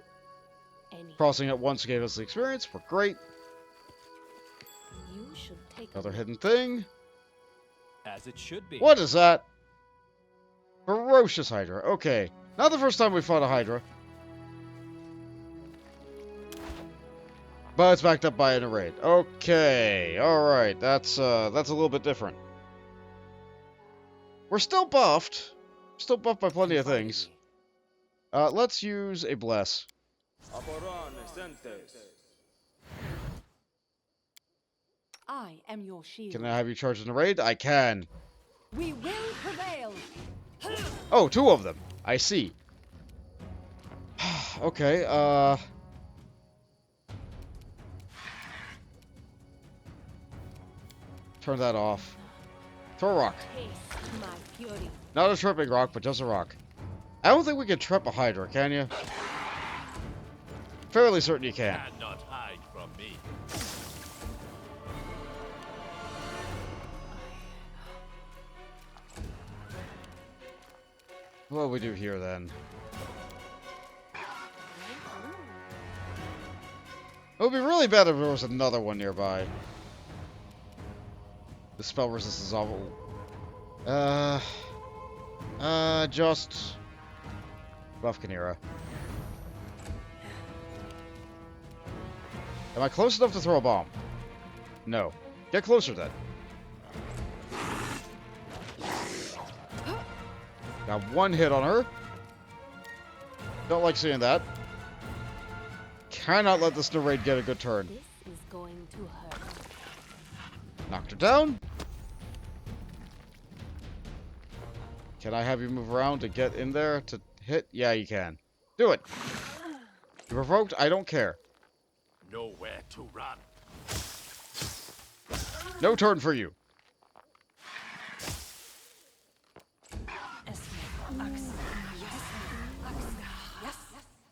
[SPEAKER 5] anything.
[SPEAKER 1] Crossing it once gave us the experience. We're great.
[SPEAKER 5] You should take
[SPEAKER 1] Another
[SPEAKER 5] a
[SPEAKER 1] hidden thing.
[SPEAKER 2] As it should be.
[SPEAKER 1] What is that? Ferocious Hydra. Okay. Not the first time we fought a Hydra. But it's backed up by an raid. Okay. Alright. That's a little bit different. We're still buffed. Still buffed by plenty of things. Let's use a bless.
[SPEAKER 3] I am your shield.
[SPEAKER 1] Can I have you charge in a raid? I can.
[SPEAKER 3] We will prevail.
[SPEAKER 1] Oh, two of them. I see. Okay, turn that off. Throw a rock.
[SPEAKER 5] taste my fury.
[SPEAKER 1] Not a tripping rock, but just a rock. I don't think we can trip a Hydra, can you? Fairly certain you can.
[SPEAKER 4] Cannot hide from me.
[SPEAKER 1] What do we do here, then? It would be really bad if there was another one nearby. The spell resistance is awful. Just... buff Kinira. Am I close enough to throw a bomb? No. Get closer, then. Got one hit on her. Don't like seeing that. Cannot let this raid get a good turn.
[SPEAKER 5] This is going to hurt.
[SPEAKER 1] Knocked her down. Can I have you move around to get in there to hit? Yeah, you can. Do it. You provoked? I don't care.
[SPEAKER 4] Nowhere to run.
[SPEAKER 1] No turn for you.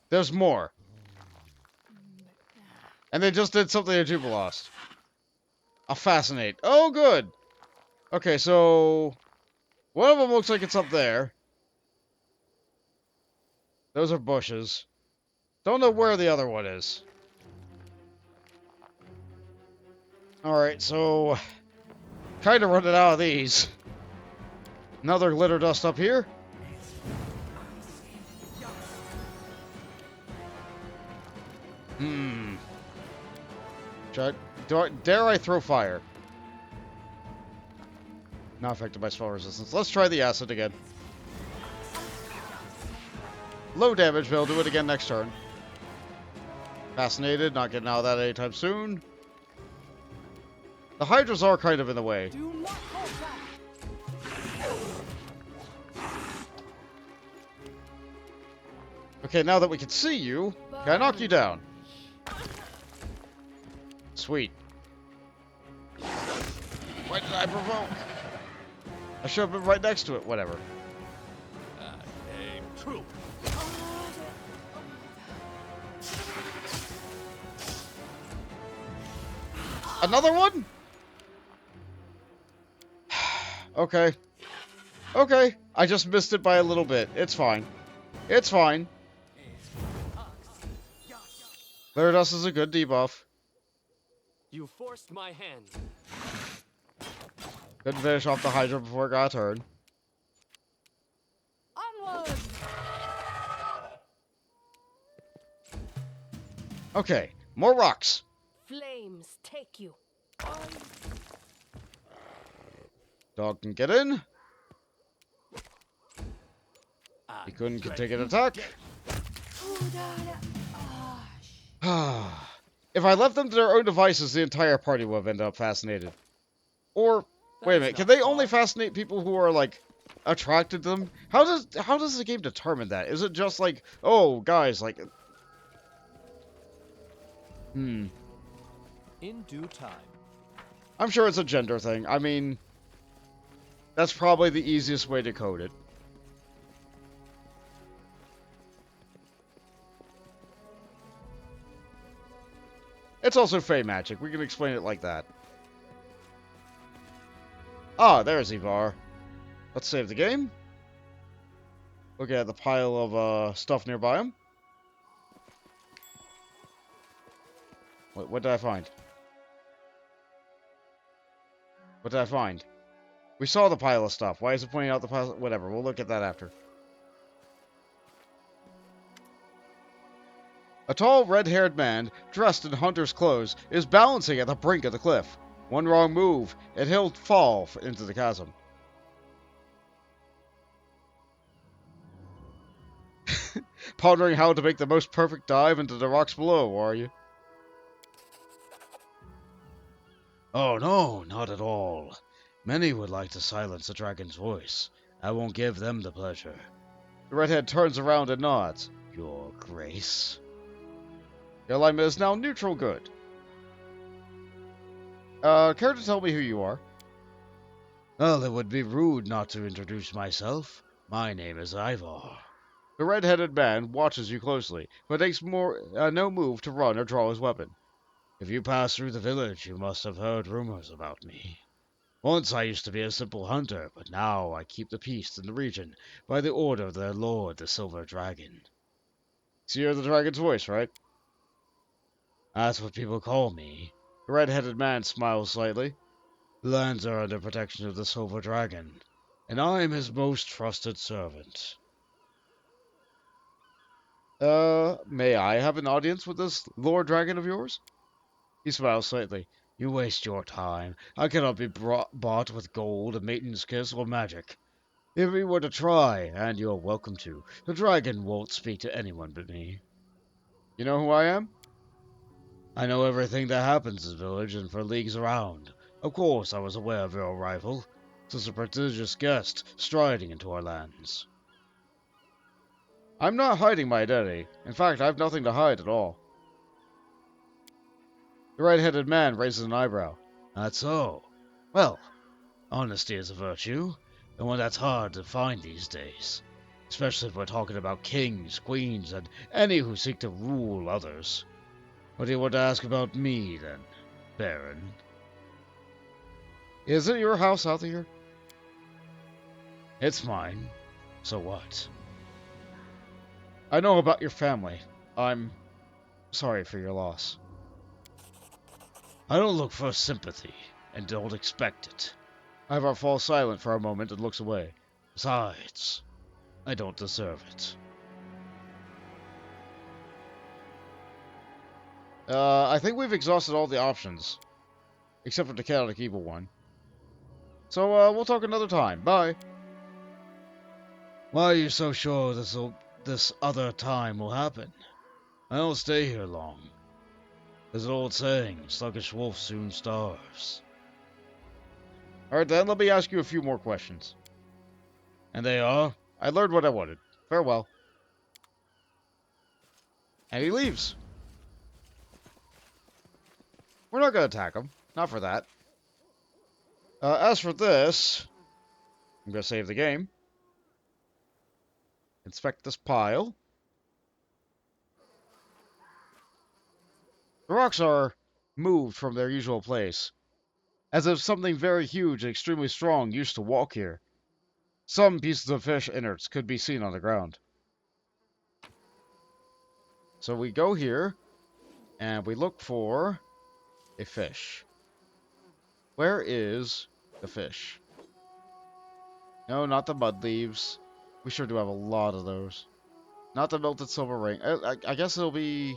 [SPEAKER 1] There's more. And they just did something to Juba lost. A fascinate. Oh, good. Okay, so... one of them looks like it's up there. Those are bushes. Don't know where the other one is. Alright, so... kind of running out of these. Another glitter dust up here. Dare I throw fire? Not affected by spell resistance. Let's try the acid again. Low damage, but I'll do it again next turn. Fascinated, not getting out of that anytime soon. The Hydras are kind of in the way.
[SPEAKER 3] Do not hold back.
[SPEAKER 1] Okay, now that we can see you, can I knock you down? Sweet. Why did I provoke? I should have been right next to it. Whatever.
[SPEAKER 4] Aim true.
[SPEAKER 1] Another one? Okay. Okay. I just missed it by a little bit. It's fine. It's fine. Gyarados is a good debuff.
[SPEAKER 2] You forced my hand.
[SPEAKER 1] Couldn't finish off the Hydra before it got a turn.
[SPEAKER 3] Onward!
[SPEAKER 1] Okay. More rocks.
[SPEAKER 5] Flames take you.
[SPEAKER 1] Dog can get in.
[SPEAKER 4] I
[SPEAKER 1] He couldn't
[SPEAKER 4] dread
[SPEAKER 1] take an
[SPEAKER 4] you
[SPEAKER 1] attack.
[SPEAKER 4] dead.
[SPEAKER 1] If I left them to their own devices, the entire party would have ended up fascinated. Or, wait a minute, can they only fascinate people who are, like, attracted to them? How does the game determine that? Is it just like, oh, guys, like...
[SPEAKER 6] In due time.
[SPEAKER 1] I'm sure it's a gender thing. I mean, that's probably the easiest way to code it. It's also Fey magic. We can explain it like that. Ah, there's Ivar. Let's save the game. Look at the pile of stuff nearby him. What did I find? What did I find? We saw the pile of stuff. Why is it pointing out the pile? Whatever, we'll look at that after. A tall, red-haired man, dressed in hunter's clothes, is balancing at the brink of the cliff. One wrong move, and he'll fall into the chasm. Pondering how to make the most perfect dive into the rocks below, are you? Oh no, not at all. Many would like to silence the dragon's voice. I won't give them the pleasure. The redhead turns around and nods. Your grace. Your alignment is now neutral good. Care to tell me who you are? Well, it would be rude not to introduce myself. My name is Ivar. The red-headed man watches you closely, but makes no move to run or draw his weapon. If you pass through the village, you must have heard rumors about me. Once I used to be a simple hunter, but now I keep the peace in the region by the order of their lord, the Silver Dragon. So you're the dragon's voice, right? That's what people call me. The red-headed man smiles slightly. Lands are under protection of the Silver Dragon, and I'm his most trusted servant. May I have an audience with this Lord Dragon of yours? He smiles slightly. You waste your time. I cannot be bought with gold, a maiden's kiss, or magic. If you were to try, and you're welcome to, the dragon won't speak to anyone but me. You know who I am? I know everything that happens in the village and for leagues around. Of course, I was aware of your arrival. Such a prodigious guest striding into our lands. I'm not hiding my identity. In fact, I have nothing to hide at all. The red-headed man raises an eyebrow. That's so. Well, honesty is a virtue, and one that's hard to find these days. Especially if we're talking about kings, queens, and any who seek to rule others. What do you want to ask about me, then, Baron? Is it your house out here? It's mine. So what? I know about your family. I'm sorry for your loss. I don't look for sympathy, and don't expect it. Ivar falls silent for a moment and looks away. Besides, I don't deserve it. I think we've exhausted all the options. Except for the chaotic evil one. So, we'll talk another time. Bye. Why are you so sure this other time will happen? I don't stay here long. There's an old saying, sluggish wolf soon starves. Alright then, let me ask you a few more questions. And they are? I learned what I wanted. Farewell. And he leaves. We're not gonna attack him. Not for that. As for this, I'm going to save the game. Inspect this pile. The rocks are moved from their usual place, as if something very huge and extremely strong used to walk here. Some pieces of fish innards could be seen on the ground. So we go here, and we look for a fish. Where is the fish? No, not the mud leaves. We sure do have a lot of those. Not the melted silver ring. I guess it'll be...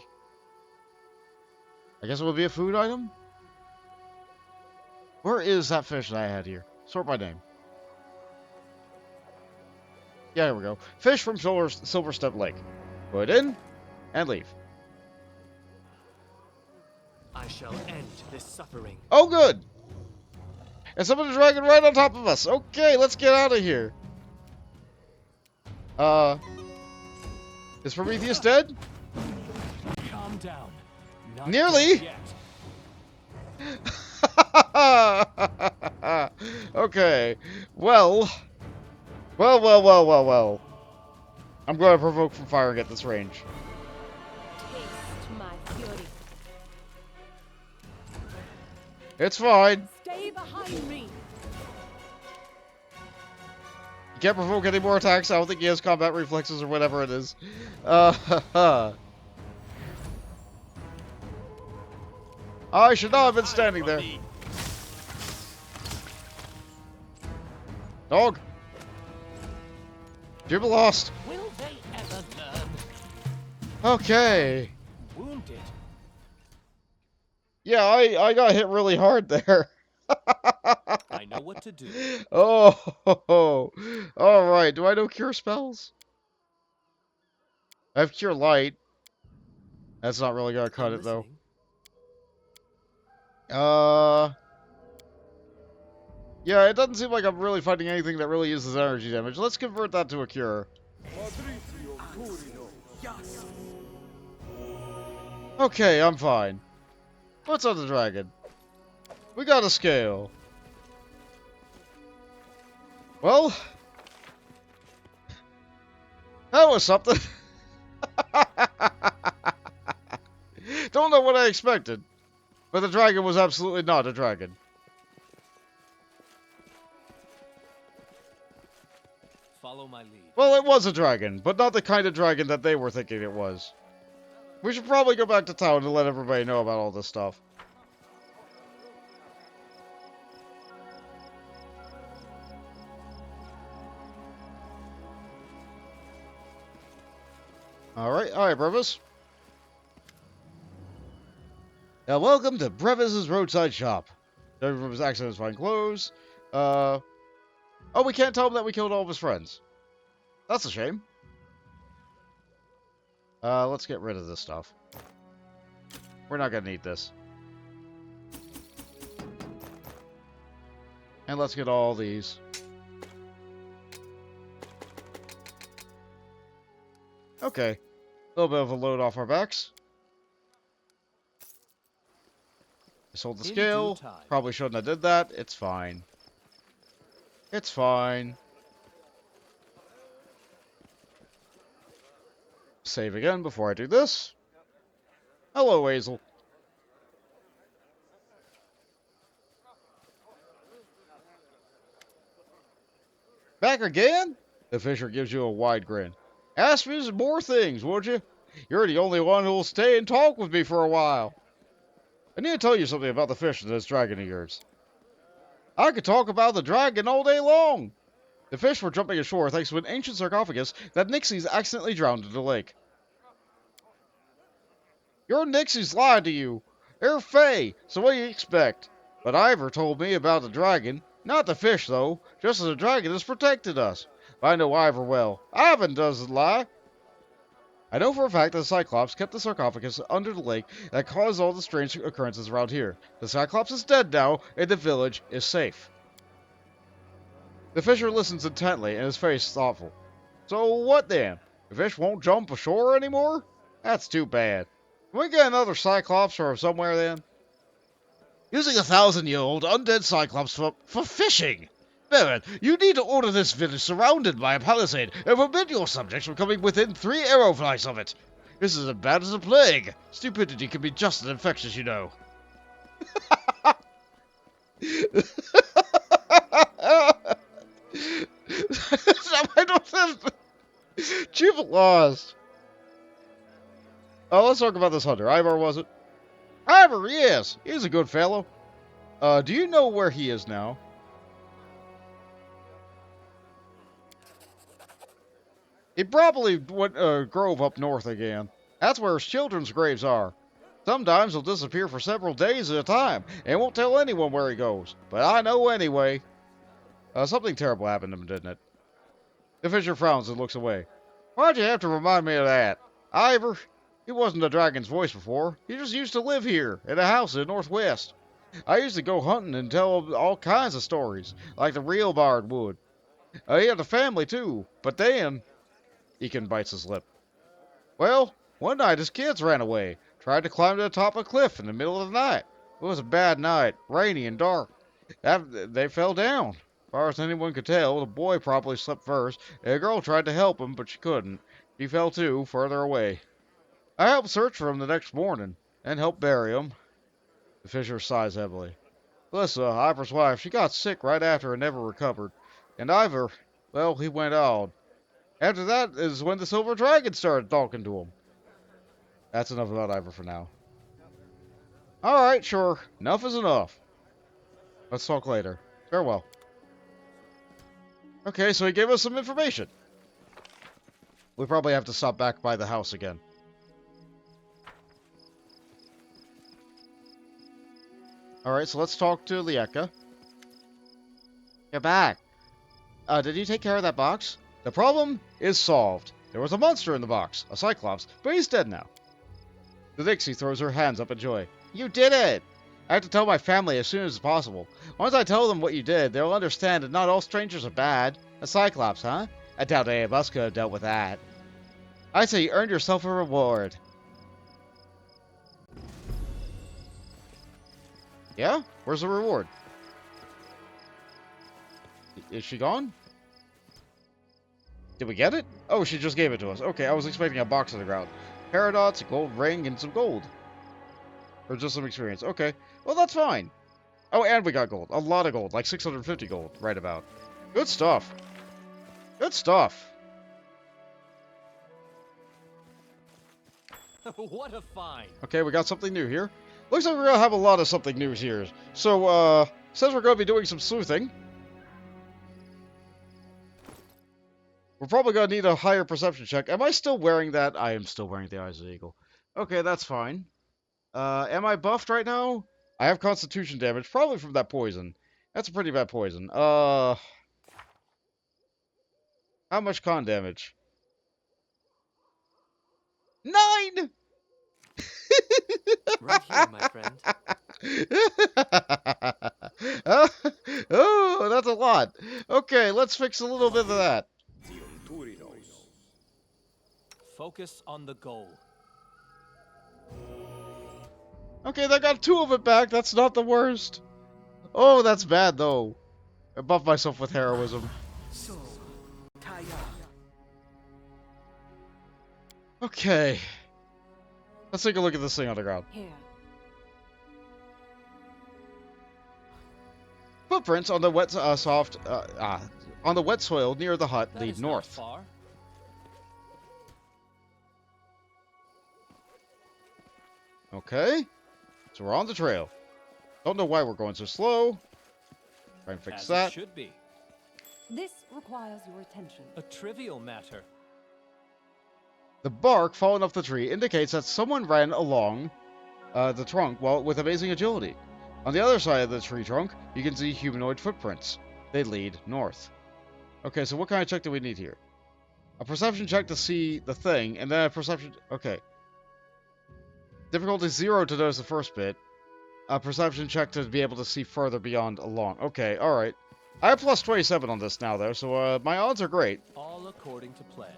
[SPEAKER 1] I guess it will be a food item? Where is that fish that I had here? Sort by name. Yeah, here we go. Fish from Silverstep Lake. Put in, and leave.
[SPEAKER 6] I shall end this suffering.
[SPEAKER 1] Oh, good! And somebody's dragging right on top of us. Okay, let's get out of here. Is Prometheus dead?
[SPEAKER 6] Calm down. Not
[SPEAKER 1] Nearly.
[SPEAKER 6] yet.
[SPEAKER 1] Okay. Well. Well. I'm going to provoke from firing at this range.
[SPEAKER 5] Taste my fury.
[SPEAKER 1] It's fine.
[SPEAKER 3] Stay behind me.
[SPEAKER 1] You can't provoke any more attacks. I don't think he has combat reflexes or whatever it is. I should not have been standing there. Dog. Jib lost.
[SPEAKER 2] Will they ever learn?
[SPEAKER 1] Okay.
[SPEAKER 6] Wounded.
[SPEAKER 1] Yeah, I got hit really hard there.
[SPEAKER 6] I know what to do.
[SPEAKER 1] Oh, alright. Do I know cure spells? I have cure light. That's not really gonna cut
[SPEAKER 6] I'm
[SPEAKER 1] it though.
[SPEAKER 6] listening.
[SPEAKER 1] Yeah, it doesn't seem like I'm really fighting anything that really uses energy damage. Let's convert that to a cure. Okay, I'm fine. What's on the dragon? We got a scale. Well, that was something. Don't know what I expected, but the dragon was absolutely not a dragon.
[SPEAKER 6] Follow my lead.
[SPEAKER 1] Well, it was a dragon, but not the kind of dragon that they were thinking it was. We should probably go back to town and let everybody know about all this stuff. Alright, Brevis. Now, welcome to Brevis's Roadside Shop. Everyone from his accidents find clothes. Oh, we can't tell him that we killed all of his friends. That's a shame. Let's get rid of this stuff. We're not gonna need this. And let's get all these. Okay. A little bit of a load off our backs. I sold the
[SPEAKER 6] In
[SPEAKER 1] scale.
[SPEAKER 6] due time.
[SPEAKER 1] Probably shouldn't have did that. It's fine. It's fine. Save again before I do this. Hello, Hazel. Back again? The Fisher gives you a wide grin. Ask me some more things, would you? You're the only one who'll stay and talk with me for a while. I need to tell you something about the fish and this dragon of yours. I could talk about the dragon all day long. The fish were jumping ashore thanks to an ancient sarcophagus that Nixies accidentally drowned in the lake. Your Nixies lied to you. They're Fae, so what do you expect? But Ivor told me about the dragon. Not the fish, though, just as the dragon has protected us. I know Ivor well. Ivan doesn't lie. I know for a fact that the Cyclops kept the sarcophagus under the lake that caused all the strange occurrences around here. The Cyclops is dead now, and the village is safe. The Fisher listens intently, and his face is thoughtful. So what then? The fish won't jump ashore anymore? That's too bad. Can we get another Cyclops from somewhere then? Using a 1,000-year-old undead cyclops for fishing. Baron, you need to order this village surrounded by a palisade and forbid your subjects from coming within 3 arrow flights of it. This is as bad as a plague. Stupidity can be just as infectious, you know. I don't have Chief lost. Oh, let's talk about this hunter. Ivar, was it? Ivar, yes. He's a good fellow. Do you know where he is now? He probably went Grove up north again. That's where his children's graves are. Sometimes he'll disappear for several days at a time and won't tell anyone where he goes. But I know anyway. Something terrible happened to him, didn't it? The fisher frowns and looks away. Why'd you have to remind me of that? Ivor, he wasn't a dragon's voice before. He just used to live here, in a house in the northwest. I used to go hunting and tell him all kinds of stories, like the real bard would. He had a family, too, but then... Ekin bites his lip. Well, one night his kids ran away, tried to climb to the top of a cliff in the middle of the night. It was a bad night, rainy and dark. They fell down. As far as anyone could tell, the boy probably slept first, and the girl tried to help him, but she couldn't. She fell too, further away. I helped search for him the next morning, and helped bury him. The fisher sighs heavily. Lissa, Ivor's wife, she got sick right after and never recovered. And Ivor, well, he went out. After that is when the Silver Dragon started talking to him. That's enough about Ivor for now. Alright, sure. Enough is enough. Let's talk later. Farewell. Okay, so he gave us some information. We probably have to stop back by the house again. Alright, so let's talk to Lieka. You're back. Did you take care of that box? The problem is solved. There was a monster in the box, a cyclops, but he's dead now. The Dixie throws her hands up in joy. You did it! I have to tell my family as soon as possible. Once I tell them what you did, they'll understand that not all strangers are bad. A cyclops, huh? I doubt any of us could have dealt with that. I say you earned yourself a reward. Yeah? Where's the reward? Is she gone? Did we get it? Oh, she just gave it to us. Okay, I was expecting a box on the ground. Paradox, a gold ring, and some gold. Or just some experience. Okay. Well, that's fine. Oh, and we got gold. A lot of gold. Like 650 gold, right about. Good stuff. Good stuff.
[SPEAKER 6] What a find.
[SPEAKER 1] Okay, we got something new here. Looks like we're gonna have a lot of something new here. So, says we're gonna be doing some sleuthing. We're probably gonna need a higher perception check. Am I still wearing that? I am still wearing the Eyes of the Eagle. Okay, that's fine. Am I buffed right now? I have constitution damage, probably from that poison. That's a pretty bad poison. How much con damage? 9!
[SPEAKER 6] Right here, my friend.
[SPEAKER 1] Oh, that's a lot. Okay, let's fix a little bit of that.
[SPEAKER 6] Focus on the goal.
[SPEAKER 1] Okay, I got 2 of it back. That's not the worst. Oh, that's bad, though. I buffed myself with heroism. Okay. Let's take a look at this thing on the ground.
[SPEAKER 3] Here.
[SPEAKER 1] Footprints on the wet, on the wet soil near the hut
[SPEAKER 6] That
[SPEAKER 1] lead
[SPEAKER 6] is not
[SPEAKER 1] north.
[SPEAKER 6] far.
[SPEAKER 1] Okay. So we're on the trail. Don't know why we're going so slow. Try and fix
[SPEAKER 6] As
[SPEAKER 1] that.
[SPEAKER 6] it should be.
[SPEAKER 3] This requires your attention.
[SPEAKER 6] A trivial matter.
[SPEAKER 1] The bark falling off the tree indicates that someone ran along the trunk with amazing agility. On the other side of the tree trunk, you can see humanoid footprints. They lead north. Okay, so what kind of check do we need here? A perception check to see the thing, and then a perception... Okay. Difficulty 0 to notice the first bit. A perception check to be able to see further beyond along. Okay, alright. I have plus 27 on this now, though, so my odds are great.
[SPEAKER 6] All according to plan.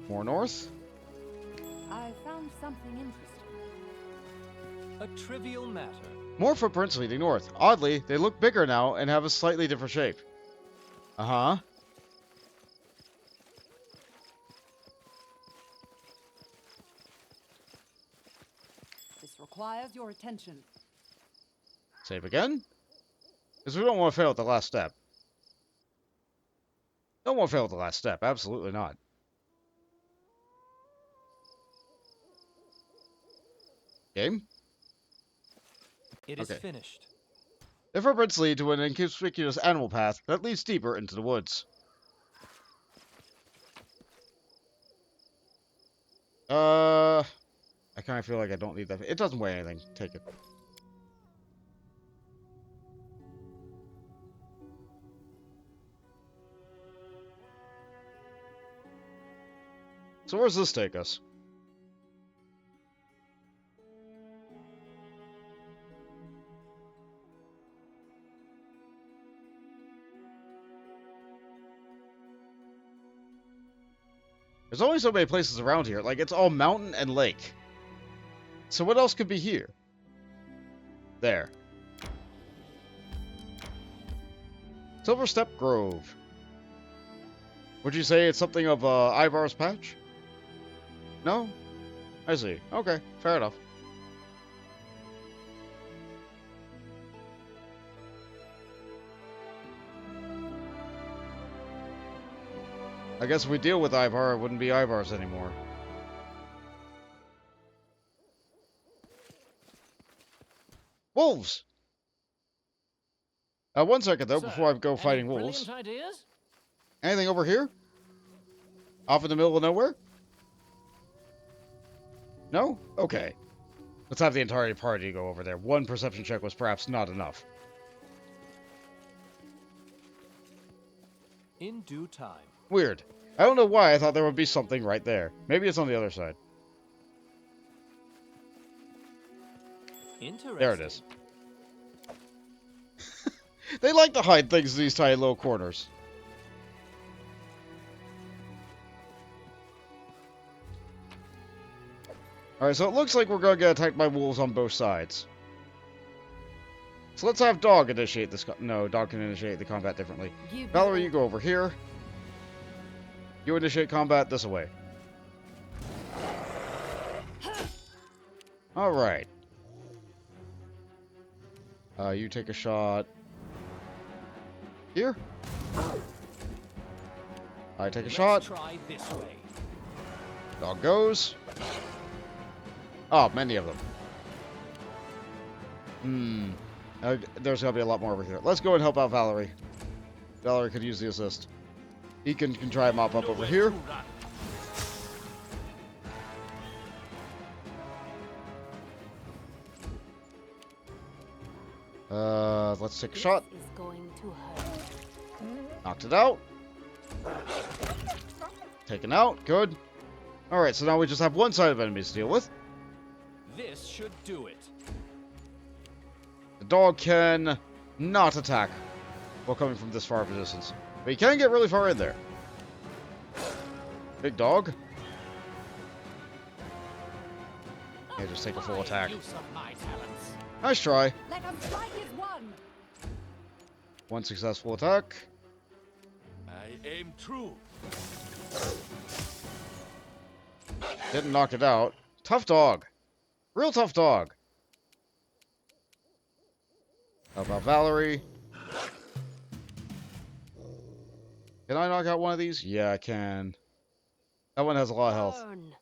[SPEAKER 1] More north.
[SPEAKER 3] I found something interesting.
[SPEAKER 6] A trivial matter.
[SPEAKER 1] More footprints leading north. Oddly, they look bigger now and have a slightly different shape. Uh-huh.
[SPEAKER 3] This requires your attention.
[SPEAKER 1] Save again? Because we don't want to fail at the last step. Don't want to fail at the last step. Absolutely not. Game?
[SPEAKER 6] It is
[SPEAKER 1] Okay.
[SPEAKER 6] finished.
[SPEAKER 1] The footprints lead to an inconspicuous animal path that leads deeper into the woods. I kind of feel like I don't need that. It doesn't weigh anything. Take it. So where's this take us? There's only so many places around here. Like, it's all mountain and lake. So what else could be here? There. Silverstep Grove. Would you say it's something of Ivar's patch? No? I see. Okay, fair enough. I guess if we deal with Ivar, it wouldn't be Ivar's anymore. Wolves! 1 second, though, before I go fighting wolves.
[SPEAKER 2] Brilliant ideas?
[SPEAKER 1] Anything over here? Off in the middle of nowhere? No? Okay. Let's have the entire party go over there. One perception check was perhaps not enough.
[SPEAKER 6] In due time.
[SPEAKER 1] Weird. I don't know why I thought there would be something right there. Maybe it's on the other side.
[SPEAKER 6] Interesting.
[SPEAKER 1] There it is. They like to hide things in these tiny little corners. Alright, so it looks like we're going to get attacked by wolves on both sides. So let's have Dog initiate this. No, Dog can initiate the combat differently. Valerie, you go over here. You initiate combat this way. Alright. You take a shot here. I take a shot.
[SPEAKER 6] Try this way.
[SPEAKER 1] Dog goes. Oh, many of them. There's gonna be a lot more over here. Let's go and help out Valerie. Valerie could use the assist. He can try and mop up over here. Let's take a shot.
[SPEAKER 5] This is going to hurt.
[SPEAKER 1] Knocked it out. Taken out. Good. Alright, so now we just have one side of enemies to deal with.
[SPEAKER 6] This should do it.
[SPEAKER 1] The dog can not attack while coming from this far of a distance. But he can get really far in there. Big dog. Yeah, just take a full attack.
[SPEAKER 2] Use of my talents.
[SPEAKER 1] Nice try.
[SPEAKER 3] Let him strike his one.
[SPEAKER 1] One successful attack.
[SPEAKER 4] I aim true.
[SPEAKER 1] Didn't knock it out. Tough dog. Real tough dog. How about Valerie? Can I knock out one of these? Yeah, I can. That one has a lot of health.
[SPEAKER 5] Burn.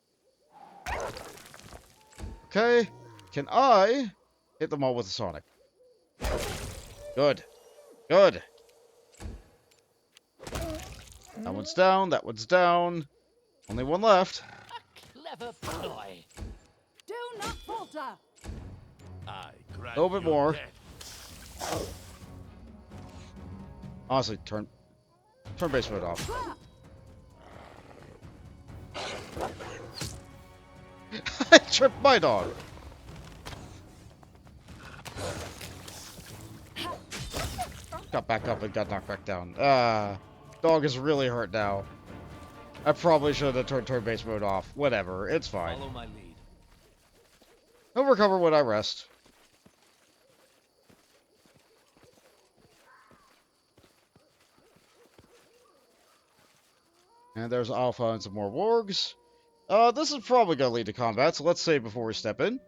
[SPEAKER 1] Okay. Can I hit them all with a Sonic? Good. Good. That one's down. That one's down. Only one left.
[SPEAKER 2] A clever ploy.
[SPEAKER 3] Do not falter.
[SPEAKER 4] I grant
[SPEAKER 1] A little bit
[SPEAKER 4] your
[SPEAKER 1] more.
[SPEAKER 4] death.
[SPEAKER 1] Honestly, turn base mode off. I tripped my dog. Got back up and got knocked back down. Dog is really hurt now. I probably should have turned turn base mode off. Whatever, it's fine.
[SPEAKER 6] Follow my lead.
[SPEAKER 1] He'll recover when I rest. And there's Alpha and some more wargs. This is probably going to lead to combat, so let's save before we step in.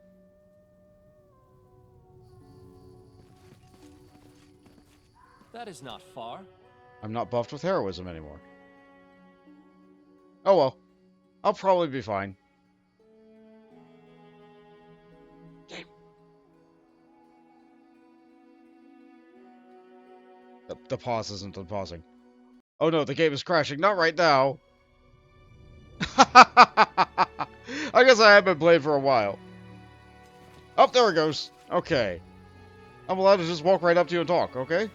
[SPEAKER 6] That is not far.
[SPEAKER 1] I'm not buffed with heroism anymore. Oh well. I'll probably be fine. Game. The pause isn't unpausing. Oh no, the game is crashing. Not right now. I guess I have been playing for a while. Oh, there it goes. Okay. I'm allowed to just walk right up to you and talk, okay?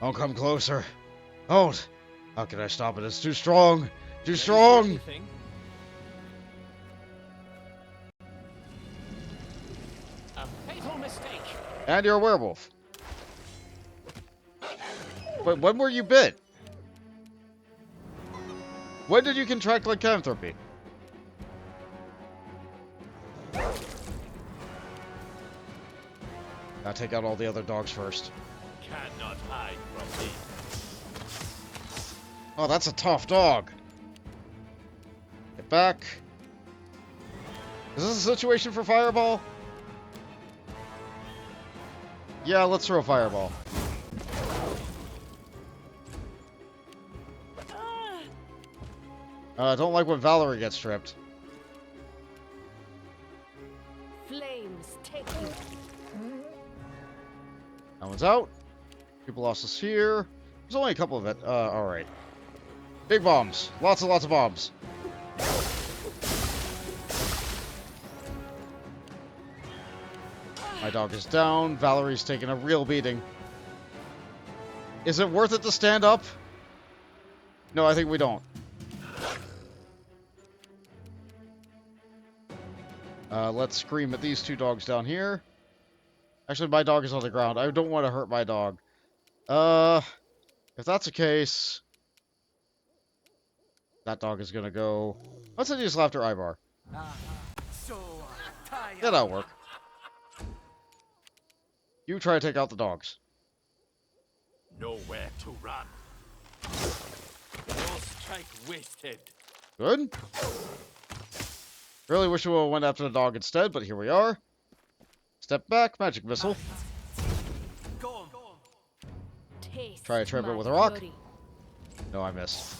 [SPEAKER 1] Don't come closer. Hold. How can I stop it? It's too strong. Too strong.
[SPEAKER 6] Anything?
[SPEAKER 2] A fatal mistake.
[SPEAKER 1] And you're a werewolf. But when were you bit? When did you contract lycanthropy? Gotta take out all the other dogs first.
[SPEAKER 4] Cannot hide from me.
[SPEAKER 1] Oh, that's a tough dog. Get back. Is this a situation for fireball? Yeah, let's throw a fireball. I don't like when Valerie gets stripped.
[SPEAKER 5] Flames take you.
[SPEAKER 1] That one's out. People lost us here. There's only a couple of it. Alright. Big bombs. Lots and lots of bombs. My dog is down. Valerie's taking a real beating. Is it worth it to stand up? No, I think we don't. Let's scream at these two dogs down here. Actually, my dog is on the ground. I don't want to hurt my dog. If that's the case... That dog is gonna go... Let's say just after Ivar. Yeah, that'll work. You try to take out the dogs.
[SPEAKER 4] Nowhere to run. No strike wasted.
[SPEAKER 1] Good. Really wish we would have went after the dog instead, but here we are. Step back, magic missile.
[SPEAKER 5] Taste
[SPEAKER 1] Try to trap it
[SPEAKER 5] my
[SPEAKER 1] with a rock.
[SPEAKER 5] fury.
[SPEAKER 1] No, I missed.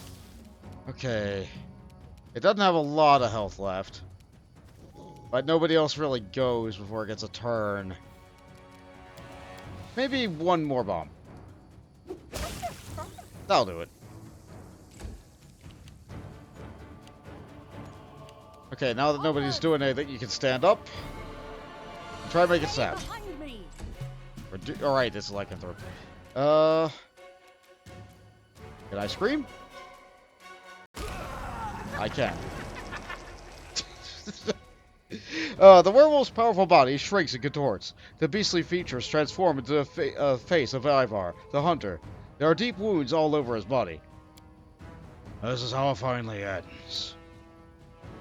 [SPEAKER 1] Okay. It doesn't have a lot of health left. But nobody else really goes before it gets a turn. Maybe one more bomb. That'll do it. Okay, now that nobody's doing anything, you can stand up. Try to make it snap.
[SPEAKER 3] Behind me.
[SPEAKER 1] Alright, it's lycanthrope. Can I scream? I can. The werewolf's powerful body shrinks and contorts. The beastly features transform into the face of Ivar, the hunter. There are deep wounds all over his body. This is how it finally ends.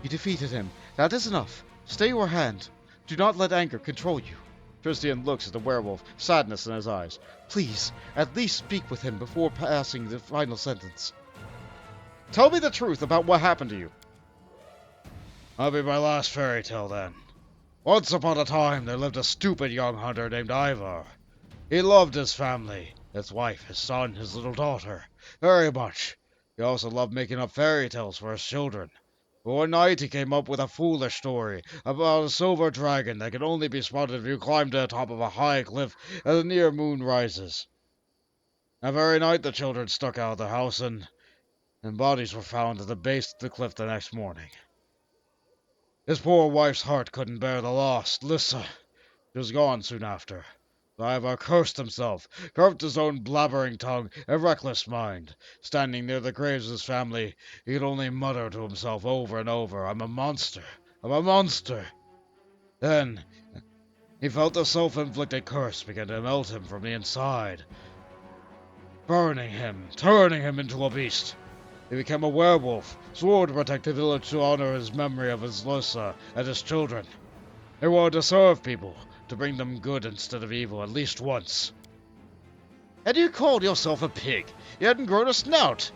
[SPEAKER 1] You defeated him. That is enough. Stay your hand. Do not let anger control you. Christian looks at the werewolf, sadness in his eyes. Please, at least speak with him before passing the final sentence. Tell me the truth about what happened to you. That'll be my last fairy tale then. Once upon a time, there lived a stupid young hunter named Ivar. He loved his family, his wife, his son, his little daughter, very much. He also loved making up fairy tales for his children. But one night he came up with a foolish story about a silver dragon that can only be spotted if you climb to the top of a high cliff as the near moon rises. That very night the children stuck out of the house and bodies were found at the base of the cliff the next morning. His poor wife's heart couldn't bear the loss. Lissa, she was gone soon after. Ivar cursed himself, carved his own blabbering tongue and reckless mind. Standing near the graves of his family, he could only mutter to himself over and over, I'm a monster, I'm a monster. Then, he felt the self-inflicted curse begin to melt him from the inside, burning him, turning him into a beast. He became a werewolf, swore to protect the village to honor his memory of his Lusa and his children. He wanted to serve people, to bring them good instead of evil at least once. And you called yourself a pig. You hadn't grown a snout.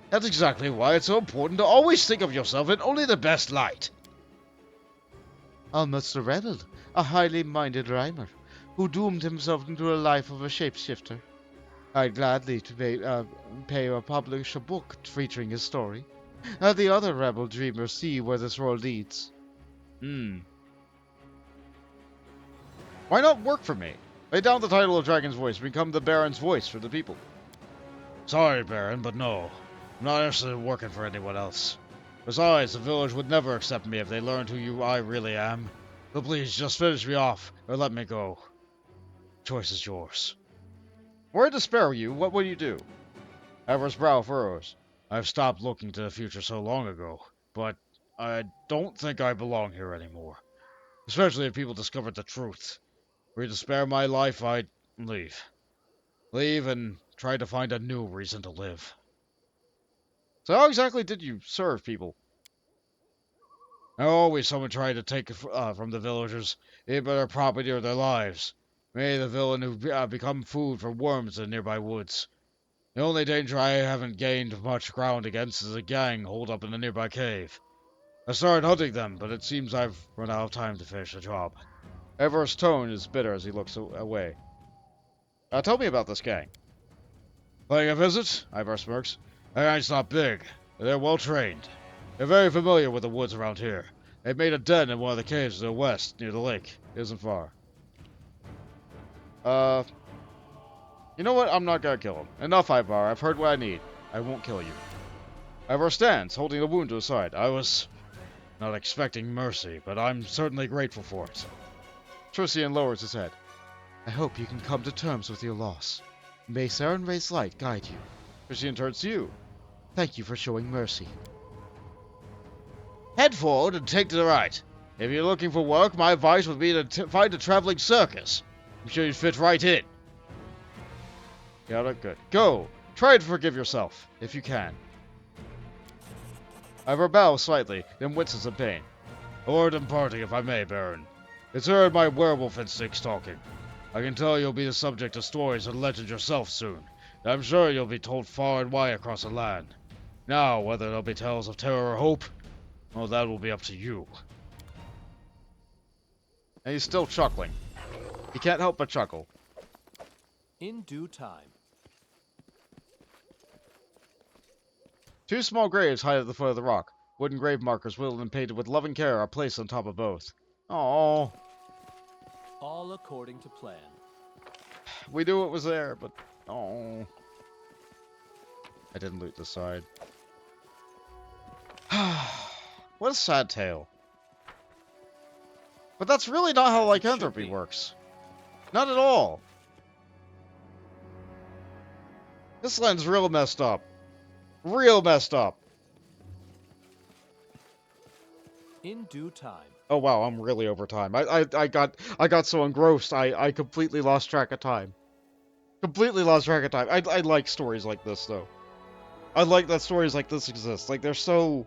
[SPEAKER 1] That's exactly why it's so important to always think of yourself in only the best light. I'm Mr. Reynolds, a highly minded rhymer, who doomed himself into a life of a shapeshifter. I'd gladly pay or publish a book featuring his story. Let the other rebel dreamers see where this road leads. Why not work for me? Lay down the title of Dragon's Voice and become the Baron's voice for the people. Sorry, Baron, but no. I'm not interested in working for anyone else. Besides, the village would never accept me if they learned who I really am. So please, just finish me off, or let me go. Choice is yours. Were I to spare you, what would you do? Everett's brow furrows. I've stopped looking to the future so long ago, but I don't think I belong here anymore. Especially if people discovered the truth. Were you to spare my life, I'd leave. Leave and try to find a new reason to live. So how exactly did you serve people? Always someone tried to take from the villagers, either their property or their lives. Me, the villain who become food for worms in nearby woods. The only danger I haven't gained much ground against is a gang holed up in a nearby cave. I started hunting them, but it seems I've run out of time to finish the job. Everett's tone is bitter as he looks away. Tell me about this gang. Paying a visit? Ivar smirks. The gang's not big, but they're well trained. They're very familiar with the woods around here. They've made a den in one of the caves to the west, near the lake. It isn't far. You know what? I'm not gonna kill him. Enough, Ivar. I've heard what I need. I won't kill you. Ivar stands, holding the wound to his side. I was not expecting mercy, but I'm certainly grateful for it. Trician lowers his head. I hope you can come to terms with your loss. May Sarenrae's light guide you. Trician turns to you. Thank you for showing mercy. Head forward and take to the right. If you're looking for work, my advice would be to find a traveling circus. I'm sure you'd fit right in. Got it? Good. Go! Try to forgive yourself, if you can. Ivar bows slightly, then winces in pain. A word in parting, if I may, Baron. It's heard my werewolf instincts talking. I can tell you'll be the subject of stories and legends yourself soon. And I'm sure you'll be told far and wide across the land. Now, whether they'll be tales of terror or hope, well, that will be up to you. And he's still chuckling. He can't help but chuckle.
[SPEAKER 6] In due time.
[SPEAKER 1] Two small graves hide at the foot of the rock. Wooden grave markers whittled and painted with loving care are placed on top of both. Oh,
[SPEAKER 6] All according to plan.
[SPEAKER 1] we knew it was there, but oh, I didn't loot the side. What a sad tale. But that's really not how lycanthropy works. Not at all. This land's real messed up. Real messed up.
[SPEAKER 6] In due time.
[SPEAKER 1] Oh wow, I'm really over time. I got so engrossed I completely lost track of time. Completely lost track of time. I like stories like this though. I like that stories like this exist. Like they're so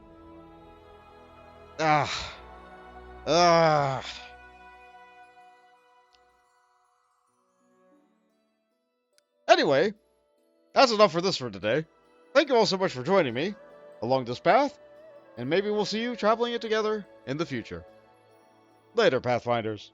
[SPEAKER 1] Anyway, that's enough for this for today. Thank you all so much for joining me along this path, and maybe we'll see you traveling it together in the future. Later, Pathfinders.